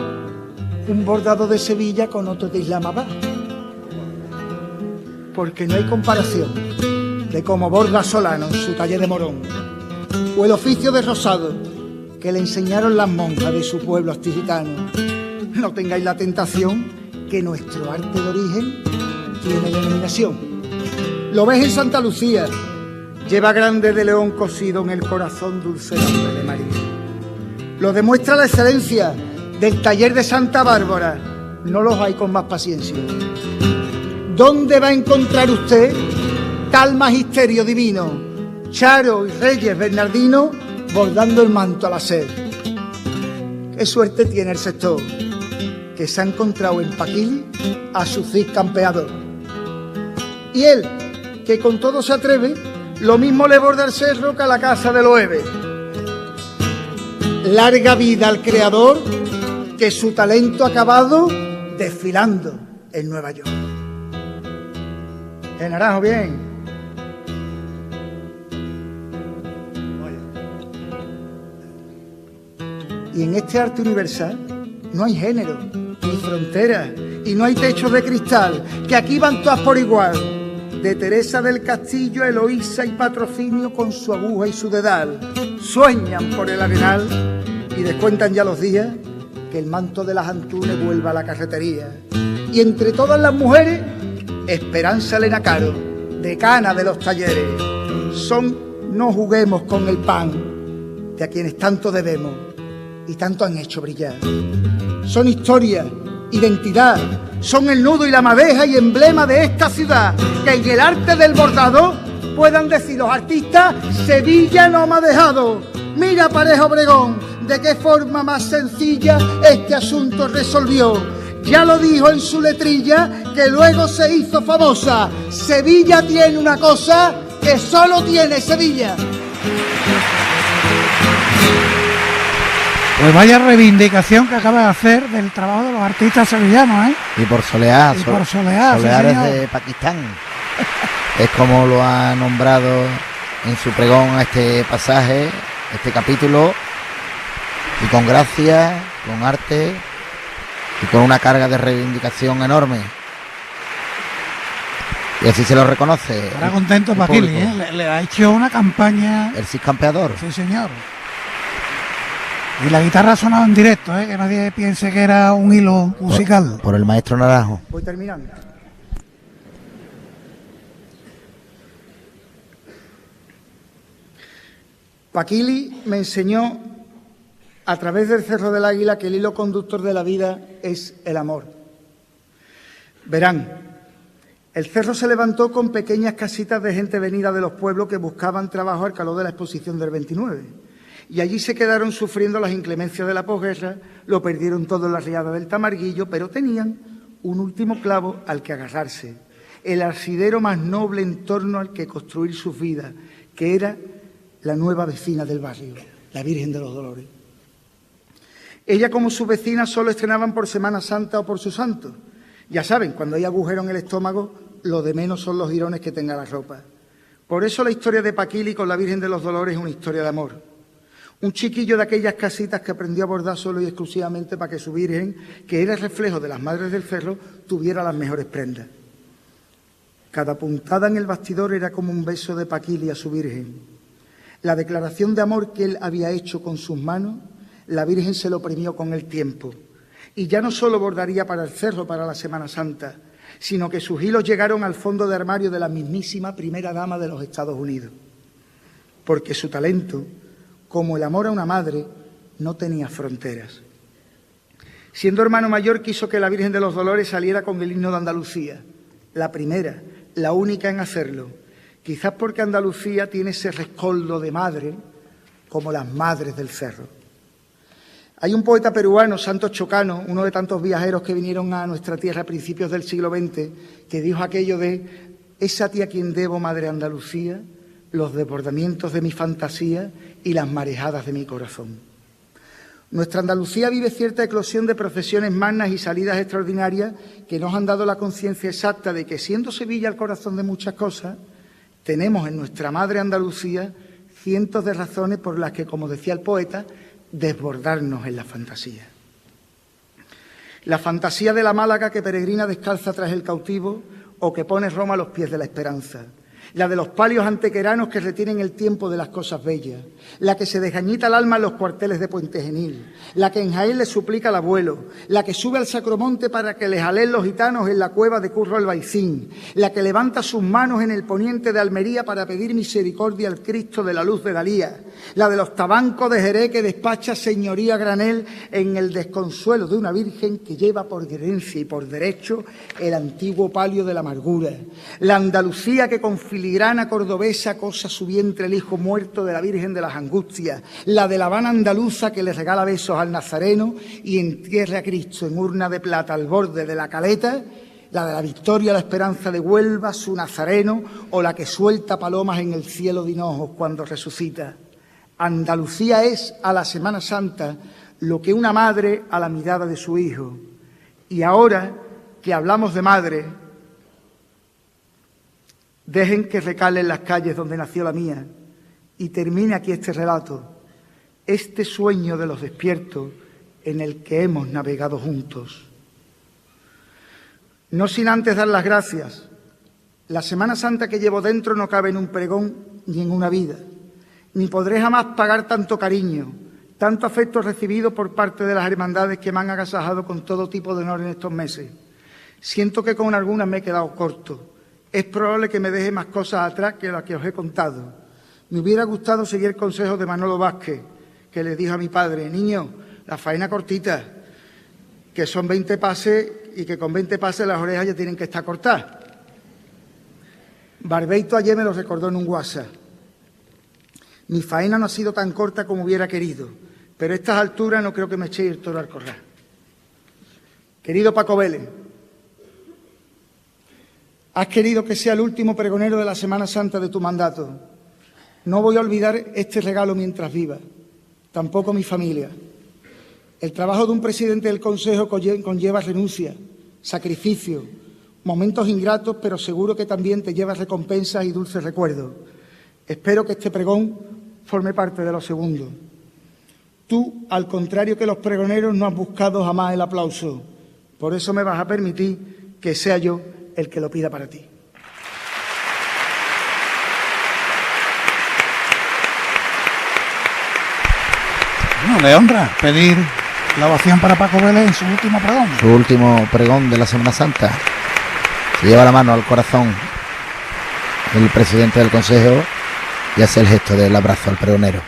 un bordado de Sevilla con otro de Islamabad, porque no hay comparación de cómo borda Solano en su taller de Morón, o el oficio de rosado que le enseñaron las monjas de su pueblo astigitano. No tengáis la tentación que nuestro arte de origen tiene denominación. Lo ves en Santa Lucía, lleva grande de león cosido en el corazón dulce nombre de María. Lo demuestra la excelencia del taller de Santa Bárbara, no los hay con más paciencia. ¿Dónde va a encontrar usted tal magisterio divino? Charo y Reyes Bernardino bordando el manto al hacer. Qué suerte tiene el sector, que se ha encontrado en Paquili a su Cid campeador. Y él, que con todo se atreve, lo mismo le borda el cerro que a la casa de Loewe. Larga vida al creador, que su talento ha acabado desfilando en Nueva York. El Naranjo, bien. Y en este arte universal no hay género, ni fronteras, y no hay techos de cristal, que aquí van todas por igual. De Teresa del Castillo a Eloísa y Patrocinio con su aguja y su dedal. Sueñan por el arenal y descuentan ya los días que el manto de las Antunes vuelva a la carretería. Y entre todas las mujeres, Esperanza Elena Caro, decana de los talleres. Son No juguemos con el pan, de a quienes tanto debemos y tanto han hecho brillar. Son historia, identidad, son el nudo y la madeja y emblema de esta ciudad, que en el arte del bordado puedan decir los artistas: Sevilla no me ha dejado. Mira Pareja Obregón, de qué forma más sencilla este asunto resolvió. Ya lo dijo en su letrilla, que luego se hizo famosa: Sevilla tiene una cosa que solo tiene Sevilla. Pues vaya reivindicación que acaba de hacer del trabajo de los artistas sevillanos, ¿eh? Y por Soleá. Y por Soleá, Soleá sí, es de Pakistán. Es como lo ha nombrado en su pregón a este pasaje, este capítulo, y con gracia, con arte y con una carga de reivindicación enorme. Y así se lo reconoce. Estará contento Paquili, ¿eh? Le ha hecho una campaña. El Cid campeador. Sí, señor. Y la guitarra ha sonado en directo, ¿eh? Que nadie piense que era un hilo musical. Por el maestro Naranjo. Voy terminando. Paquili me enseñó a través del Cerro del Águila que el hilo conductor de la vida es el amor. Verán, el cerro se levantó con pequeñas casitas de gente venida de los pueblos que buscaban trabajo al calor de la exposición del 29. Y allí se quedaron sufriendo las inclemencias de la posguerra, lo perdieron todo en la riada del Tamarguillo, pero tenían un último clavo al que agarrarse, el asidero más noble en torno al que construir sus vidas, que era la nueva vecina del barrio, la Virgen de los Dolores. Ella como su vecina solo estrenaban por Semana Santa o por su santo. Ya saben, cuando hay agujero en el estómago, lo de menos son los jirones que tenga la ropa. Por eso la historia de Paquili con la Virgen de los Dolores es una historia de amor. Un chiquillo de aquellas casitas que aprendió a bordar solo y exclusivamente para que su Virgen, que era el reflejo de las madres del cerro, tuviera las mejores prendas. Cada puntada en el bastidor era como un beso de Paquili a su Virgen. La declaración de amor que él había hecho con sus manos, la Virgen se lo premió con el tiempo. Y ya no solo bordaría para el cerro, para la Semana Santa, sino que sus hilos llegaron al fondo de armario de la mismísima primera dama de los Estados Unidos, porque su talento, como el amor a una madre, no tenía fronteras. Siendo hermano mayor, quiso que la Virgen de los Dolores saliera con el himno de Andalucía, la primera, la única en hacerlo, quizás porque Andalucía tiene ese rescoldo de madre como las madres del cerro. Hay un poeta peruano, Santos Chocano, uno de tantos viajeros que vinieron a nuestra tierra a principios del siglo XX, que dijo aquello de: es a ti a quien debo, madre Andalucía, los desbordamientos de mi fantasía y las marejadas de mi corazón. Nuestra Andalucía vive cierta eclosión de procesiones magnas y salidas extraordinarias que nos han dado la conciencia exacta de que, siendo Sevilla el corazón de muchas cosas, tenemos en nuestra madre Andalucía cientos de razones por las que, como decía el poeta, desbordarnos en la fantasía. La fantasía de la Málaga que peregrina descalza tras el cautivo o que pone Roma a los pies de la esperanza. La de los palios antequeranos que retienen el tiempo de las cosas bellas, la que se desgañita el alma en los cuarteles de Puente Genil, la que en Jaén le suplica al abuelo, la que sube al Sacromonte para que les jaleen los gitanos en la cueva de Curro Albaicín, la que levanta sus manos en el poniente de Almería para pedir misericordia al Cristo de la luz de Dalía, la de los tabancos de Jerez que despacha señoría granel en el desconsuelo de una virgen que lleva por herencia y por derecho el antiguo palio de la amargura, la Andalucía que con filigrana cordobesa cosa su vientre el hijo muerto de la Virgen de las Angustias, la de la Habana andaluza que le regala besos al Nazareno y entierra a Cristo en urna de plata al borde de la Caleta, la de la Victoria, la Esperanza de Huelva, su Nazareno, o la que suelta palomas en el cielo de Hinojos cuando resucita. Andalucía es a la Semana Santa lo que una madre a la mirada de su hijo. Y ahora que hablamos de madre, dejen que recalen las calles donde nació la mía y termine aquí este relato, este sueño de los despiertos en el que hemos navegado juntos. No sin antes dar las gracias. La Semana Santa que llevo dentro no cabe en un pregón ni en una vida, ni podré jamás pagar tanto cariño, tanto afecto recibido por parte de las hermandades que me han agasajado con todo tipo de honor en estos meses. Siento que con algunas me he quedado corto. Es probable que me deje más cosas atrás que las que os he contado. Me hubiera gustado seguir el consejo de Manolo Vázquez, que le dijo a mi padre: niño, la faena cortita, que son 20 pases y que con 20 pases las orejas ya tienen que estar cortadas. Barbeito ayer me lo recordó en un WhatsApp. Mi faena no ha sido tan corta como hubiera querido, pero a estas alturas no creo que me echéis el toro al corral. Querido Paco Vélez, has querido que sea el último pregonero de la Semana Santa de tu mandato. No voy a olvidar este regalo mientras viva, tampoco mi familia. El trabajo de un presidente del Consejo conlleva renuncia, sacrificio, momentos ingratos, pero seguro que también te lleva recompensas y dulces recuerdos. Espero que este pregón forme parte de lo segundo. Tú, al contrario que los pregoneros, no has buscado jamás el aplauso. Por eso me vas a permitir que sea yo el que lo pida para ti. Bueno, le honra pedir la ovación para Paco Vélez en su último pregón. Su último pregón de la Semana Santa. Se lleva la mano al corazón el presidente del Consejo y hace el gesto del abrazo al pregonero.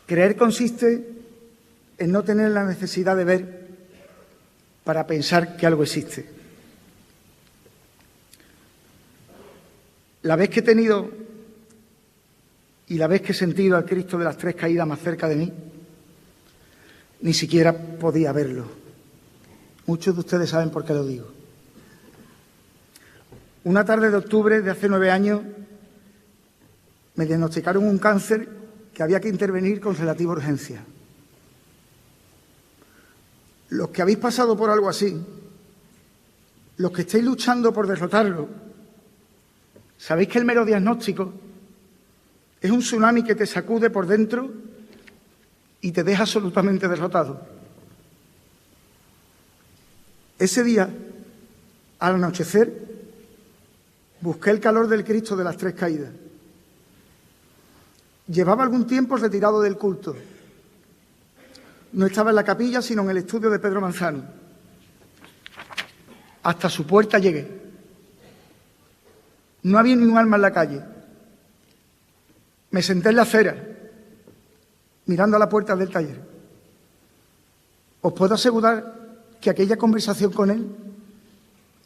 Creer consiste en no tener la necesidad de ver para pensar que algo existe. La vez que he tenido y la vez que he sentido al Cristo de las Tres Caídas más cerca de mí, ni siquiera podía verlo. Muchos de ustedes saben por qué lo digo. Una tarde de octubre de hace 9 años me diagnosticaron un cáncer que había que intervenir con relativa urgencia. Los que habéis pasado por algo así, los que estáis luchando por derrotarlo, sabéis que el mero diagnóstico es un tsunami que te sacude por dentro y te deja absolutamente derrotado. Ese día, al anochecer, busqué el calor del Cristo de las Tres Caídas. Llevaba algún tiempo retirado del culto No estaba en la capilla, sino en el estudio de Pedro Manzano. Hasta su puerta llegué. No había ni un alma en la calle. Me senté en la acera, mirando a la puerta del taller. Os puedo asegurar que aquella conversación con él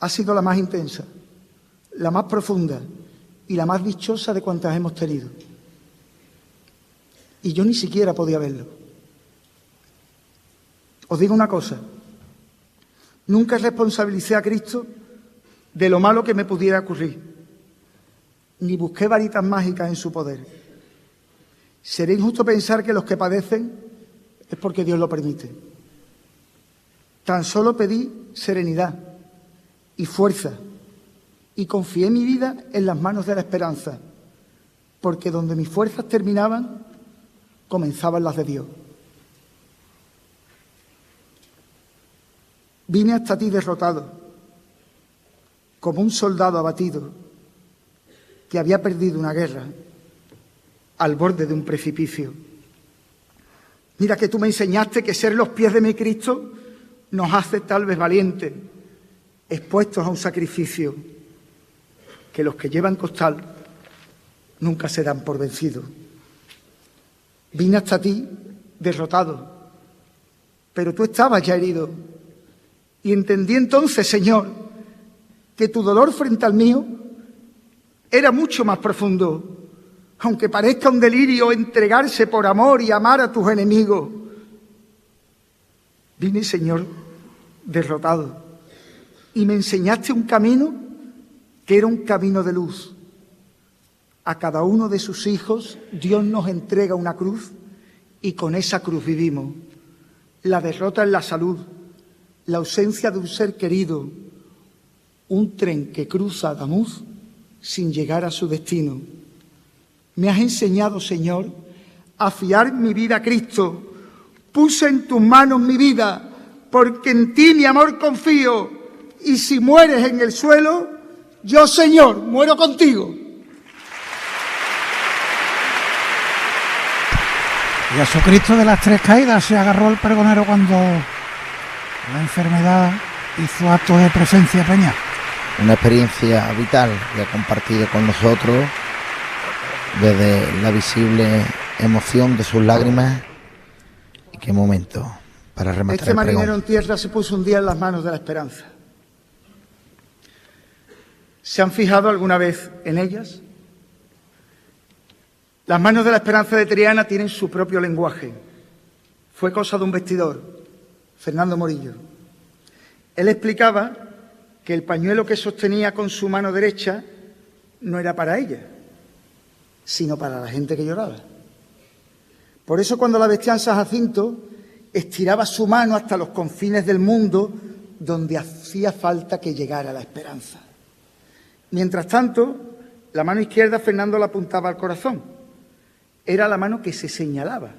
ha sido la más intensa, la más profunda y la más dichosa de cuantas hemos tenido. Y yo ni siquiera podía verlo. Os digo una cosa, nunca responsabilicé a Cristo de lo malo que me pudiera ocurrir, ni busqué varitas mágicas en su poder. Sería injusto pensar que los que padecen es porque Dios lo permite. Tan solo pedí serenidad y fuerza y confié mi vida en las manos de la esperanza, porque donde mis fuerzas terminaban, comenzaban las de Dios. Vine hasta ti derrotado, como un soldado abatido que había perdido una guerra al borde de un precipicio. Mira que tú me enseñaste que ser los pies de mi Cristo nos hace tal vez valientes, expuestos a un sacrificio, que los que llevan costal nunca se dan por vencidos. Vine hasta ti derrotado, pero tú estabas ya herido, y entendí entonces, Señor, que tu dolor frente al mío era mucho más profundo. Aunque parezca un delirio entregarse por amor y amar a tus enemigos. Vine, Señor, derrotado, y me enseñaste un camino que era un camino de luz. A cada uno de sus hijos Dios nos entrega una cruz y con esa cruz vivimos. La derrota en la salud, la ausencia de un ser querido, un tren que cruza Adamuz sin llegar a su destino. Me has enseñado, Señor, a fiar mi vida a Cristo. Puse en tus manos mi vida, porque en ti mi amor confío. Y si mueres en el suelo, yo, Señor, muero contigo. Y a su Cristo de las tres caídas se agarró el pregonero cuando la enfermedad hizo acto de presencia peña. Una experiencia vital que ha compartido con nosotros desde la visible emoción de sus lágrimas. Y qué momento para rematar este el pregón. marinero en tierra se puso un día en las manos de la esperanza. ¿Se han fijado alguna vez en ellas? Las manos de la esperanza de Triana tienen su propio lenguaje. Fue cosa de un vestidor, Fernando Morillo. Él explicaba que el pañuelo que sostenía con su mano derecha no era para ella, sino para la gente que lloraba. Por eso cuando la vestían San Jacinto, estiraba su mano hasta los confines del mundo donde hacía falta que llegara la esperanza. Mientras tanto, la mano izquierda Fernando la apuntaba al corazón. Era la mano que se señalaba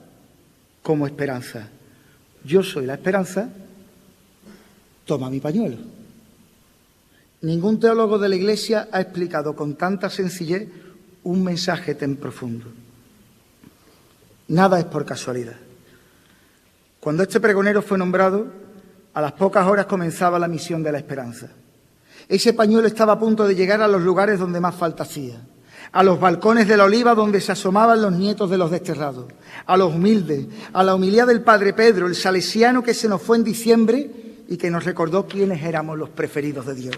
como esperanza. Yo soy la esperanza, toma mi pañuelo. Ningún teólogo de la Iglesia ha explicado con tanta sencillez un mensaje tan profundo. Nada es por casualidad. Cuando este pregonero fue nombrado, a las pocas horas comenzaba la misión de la esperanza. Ese pañuelo estaba a punto de llegar a los lugares donde más falta hacía, a los balcones de la Oliva donde se asomaban los nietos de los desterrados, a los humildes, a la humildad del Padre Pedro, el salesiano que se nos fue en diciembre y que nos recordó quiénes éramos los preferidos de Dios.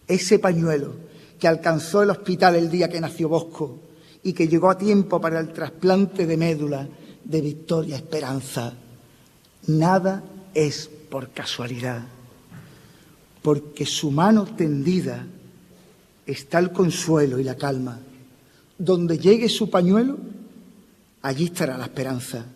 Ese pañuelo que alcanzó el hospital el día que nació Bosco y que llegó a tiempo para el trasplante de médula de Victoria Esperanza. Nada es por casualidad, porque su mano tendida está el consuelo y la calma. Donde llegue su pañuelo, allí estará la esperanza.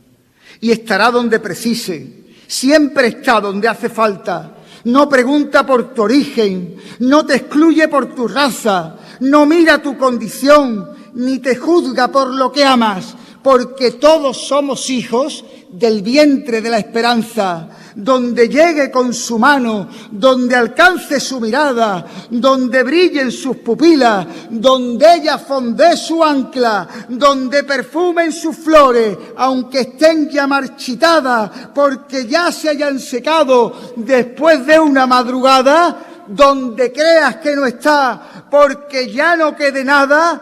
Y estará donde precise, siempre está donde hace falta. No pregunta por tu origen, no te excluye por tu raza, no mira tu condición, ni te juzga por lo que amas, porque todos somos hijos del vientre de la esperanza, donde llegue con su mano, donde alcance su mirada, donde brillen sus pupilas, donde ella fondee su ancla, donde perfumen sus flores, aunque estén ya marchitadas, porque ya se hayan secado después de una madrugada, donde creas que no está, porque ya no quede nada,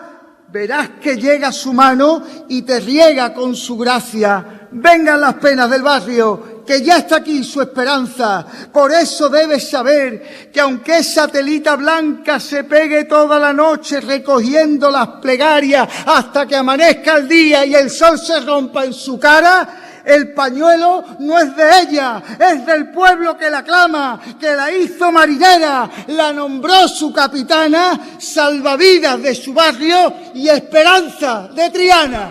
verás que llega su mano y te riega con su gracia. Vengan las penas del barrio, que ya está aquí su esperanza. Por eso debes saber que aunque esa telita blanca se pegue toda la noche recogiendo las plegarias hasta que amanezca el día y el sol se rompa en su cara, el pañuelo no es de ella, es del pueblo que la clama, que la hizo marinera, la nombró su capitana, salvavidas de su barrio y esperanza de Triana.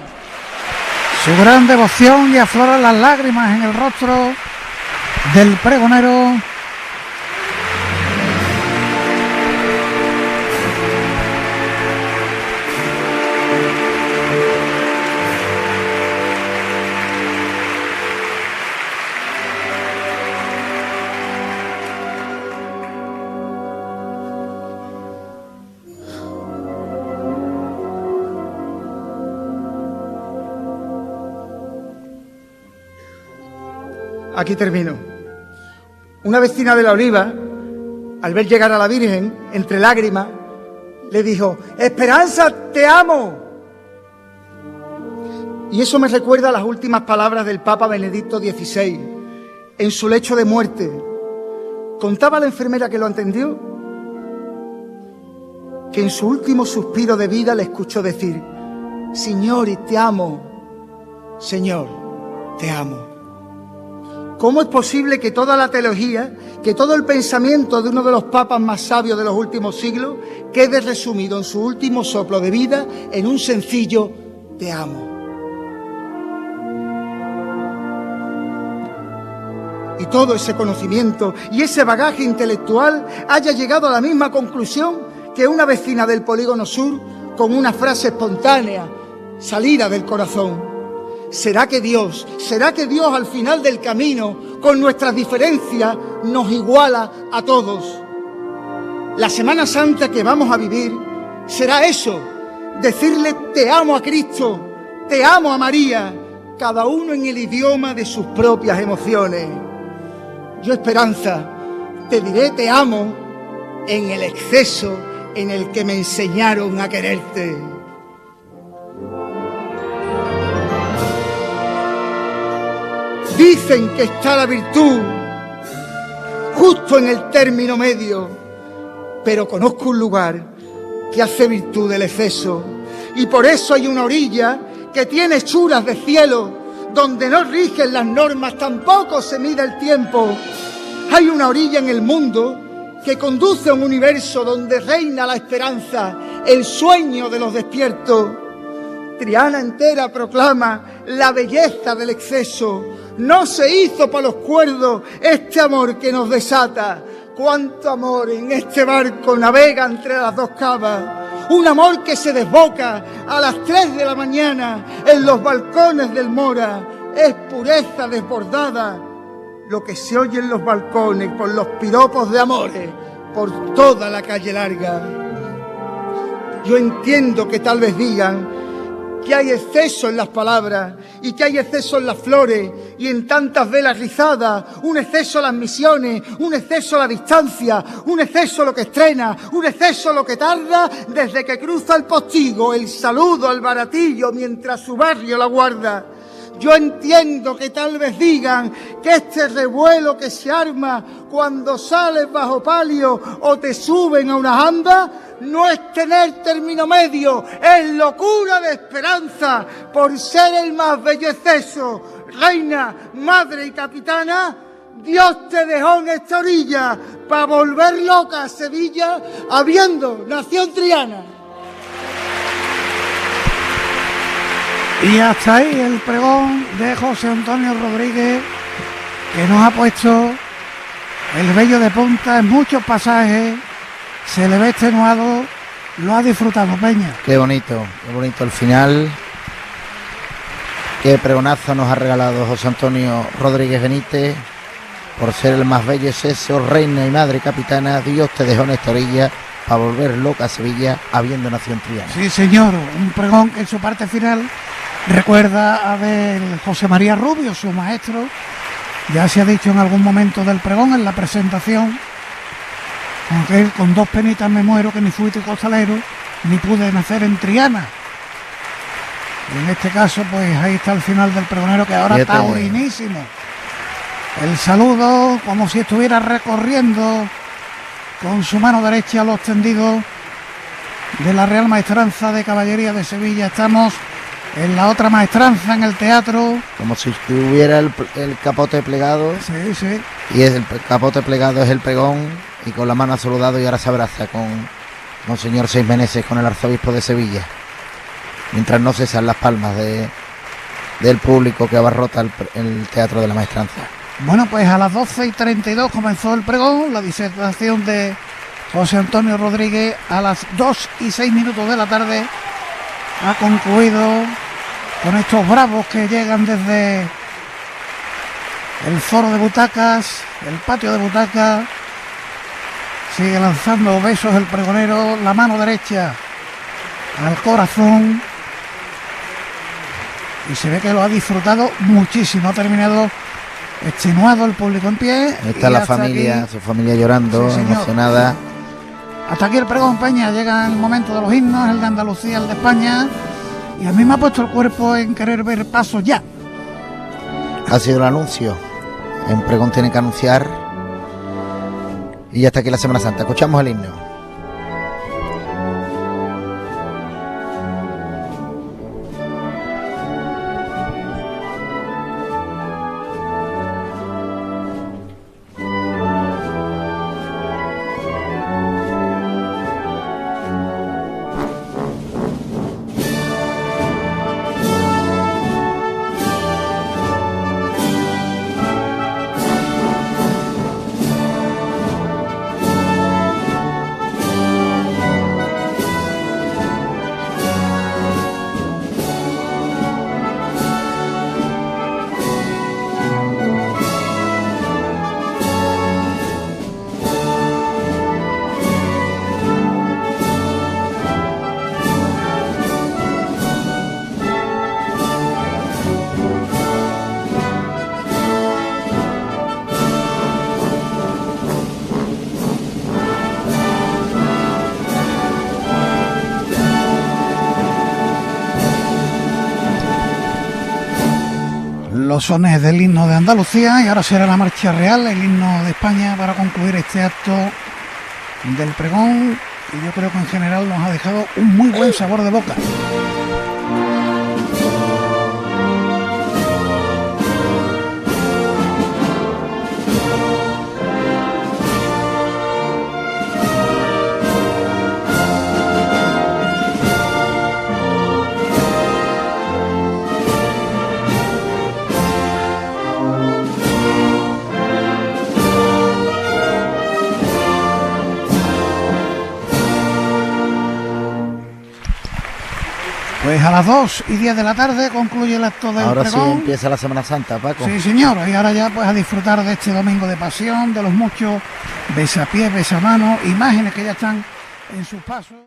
Su gran devoción y afloran las lágrimas en el rostro del pregonero. Aquí termino. Una vecina de La Oliva, al ver llegar a la Virgen, entre lágrimas, le dijo: «Esperanza, te amo». Y eso me recuerda a las últimas palabras del Papa Benedicto XVI, en su lecho de muerte. Contaba la enfermera que lo atendió, que en su último suspiro de vida le escuchó decir: «Signore, te amo, Señor, te amo». ¿Cómo es posible que toda la teología, que todo el pensamiento de uno de los papas más sabios de los últimos siglos quede resumido en su último soplo de vida en un sencillo «te amo»? Y todo ese conocimiento y ese bagaje intelectual haya llegado a la misma conclusión que una vecina del Polígono Sur con una frase espontánea, salida del corazón. ¿Será que Dios al final del camino, con nuestras diferencias, nos iguala a todos? La Semana Santa que vamos a vivir será eso, decirle te amo a Cristo, te amo a María, cada uno en el idioma de sus propias emociones. Yo, Esperanza, te diré te amo en el exceso en el que me enseñaron a quererte. Dicen que está la virtud justo en el término medio, pero conozco un lugar que hace virtud del exceso, y por eso hay una orilla que tiene hechuras de cielo, donde no rigen las normas, tampoco se mide el tiempo. Hay una orilla en el mundo que conduce a un universo donde reina la esperanza, el sueño de los despiertos. Triana entera proclama la belleza del exceso. No se hizo para los cuerdos este amor que nos desata. Cuánto amor en este barco navega entre las dos cavas. Un amor que se desboca a las 3 de la mañana en los balcones del Mora. Es pureza desbordada lo que se oye en los balcones por los piropos de amores por toda la calle larga. Yo entiendo que tal vez digan que hay exceso en las palabras y que hay exceso en las flores y en tantas velas rizadas, un exceso a las misiones, un exceso a la distancia, un exceso a lo que estrena, un exceso a lo que tarda desde que cruza el postigo, el saludo al baratillo mientras su barrio la guarda. Yo entiendo que tal vez digan que este revuelo que se arma cuando sales bajo palio o te suben a una anda no es tener término medio, es locura de esperanza por ser el más bello exceso. Reina, madre y capitana, Dios te dejó en esta orilla para volver loca a Sevilla, habiendo nación Triana. Y hasta ahí el pregón de José Antonio Rodríguez, que nos ha puesto el vello de punta en muchos pasajes. Se le ve extenuado, lo ha disfrutado Peña. Qué bonito el final. Qué pregonazo nos ha regalado José Antonio Rodríguez Benítez. Por ser el más bello es eso, reina y madre capitana, Dios te dejó en esta orilla para volver loca a Sevilla, habiendo nacido en Triana. Sí, señor, un pregón que en su parte final recuerda a del José María Rubio, su maestro. Ya se ha dicho en algún momento del pregón, en la presentación, aunque él con 2 penitas me muero, que ni fui costalero, ni pude nacer en Triana. Y en este caso, pues ahí está el final del pregonero, que ahora está buenísimo. El saludo, como si estuviera recorriendo con su mano derecha los tendidos de la Real Maestranza de Caballería de Sevilla. Estamos en la otra maestranza, en el teatro. Como si tuviera el capote plegado. Sí, sí. Y el capote plegado es el pregón, y con la mano ha saludado y ahora se abraza con Monseñor Seis Meneses, con el arzobispo de Sevilla. Mientras no cesan las palmas del público que abarrota el teatro de la Maestranza. Bueno, pues a las 12:32 comenzó el pregón, la disertación de José Antonio Rodríguez. A las 2:06 de la tarde ha concluido con estos bravos que llegan desde el foro de butacas, el patio de butacas. Sigue lanzando besos el pregonero, la mano derecha al corazón, y se ve que lo ha disfrutado muchísimo. Ha terminado extenuado el público en pie. Está la familia, su familia llorando, sí, emocionada. Hasta aquí el pregón, Peña. Llega el momento de los himnos, el de Andalucía, el de España, y a mí me ha puesto el cuerpo en querer ver pasos ya. Ha sido el anuncio. En pregón tiene que anunciar. Y ya está aquí la Semana Santa. Escuchamos el himno. Los sones del himno de Andalucía, y ahora será la marcha real, el himno de España, para concluir este acto del pregón, y yo creo que en general nos ha dejado un muy buen sabor de boca. Pues a las 2:10 de la tarde concluye el acto del ahora pregón. Ahora sí empieza la Semana Santa, Paco. Sí, señor, y ahora ya pues a disfrutar de este domingo de pasión, de los muchos besapiés, besamanos, imágenes que ya están en sus pasos.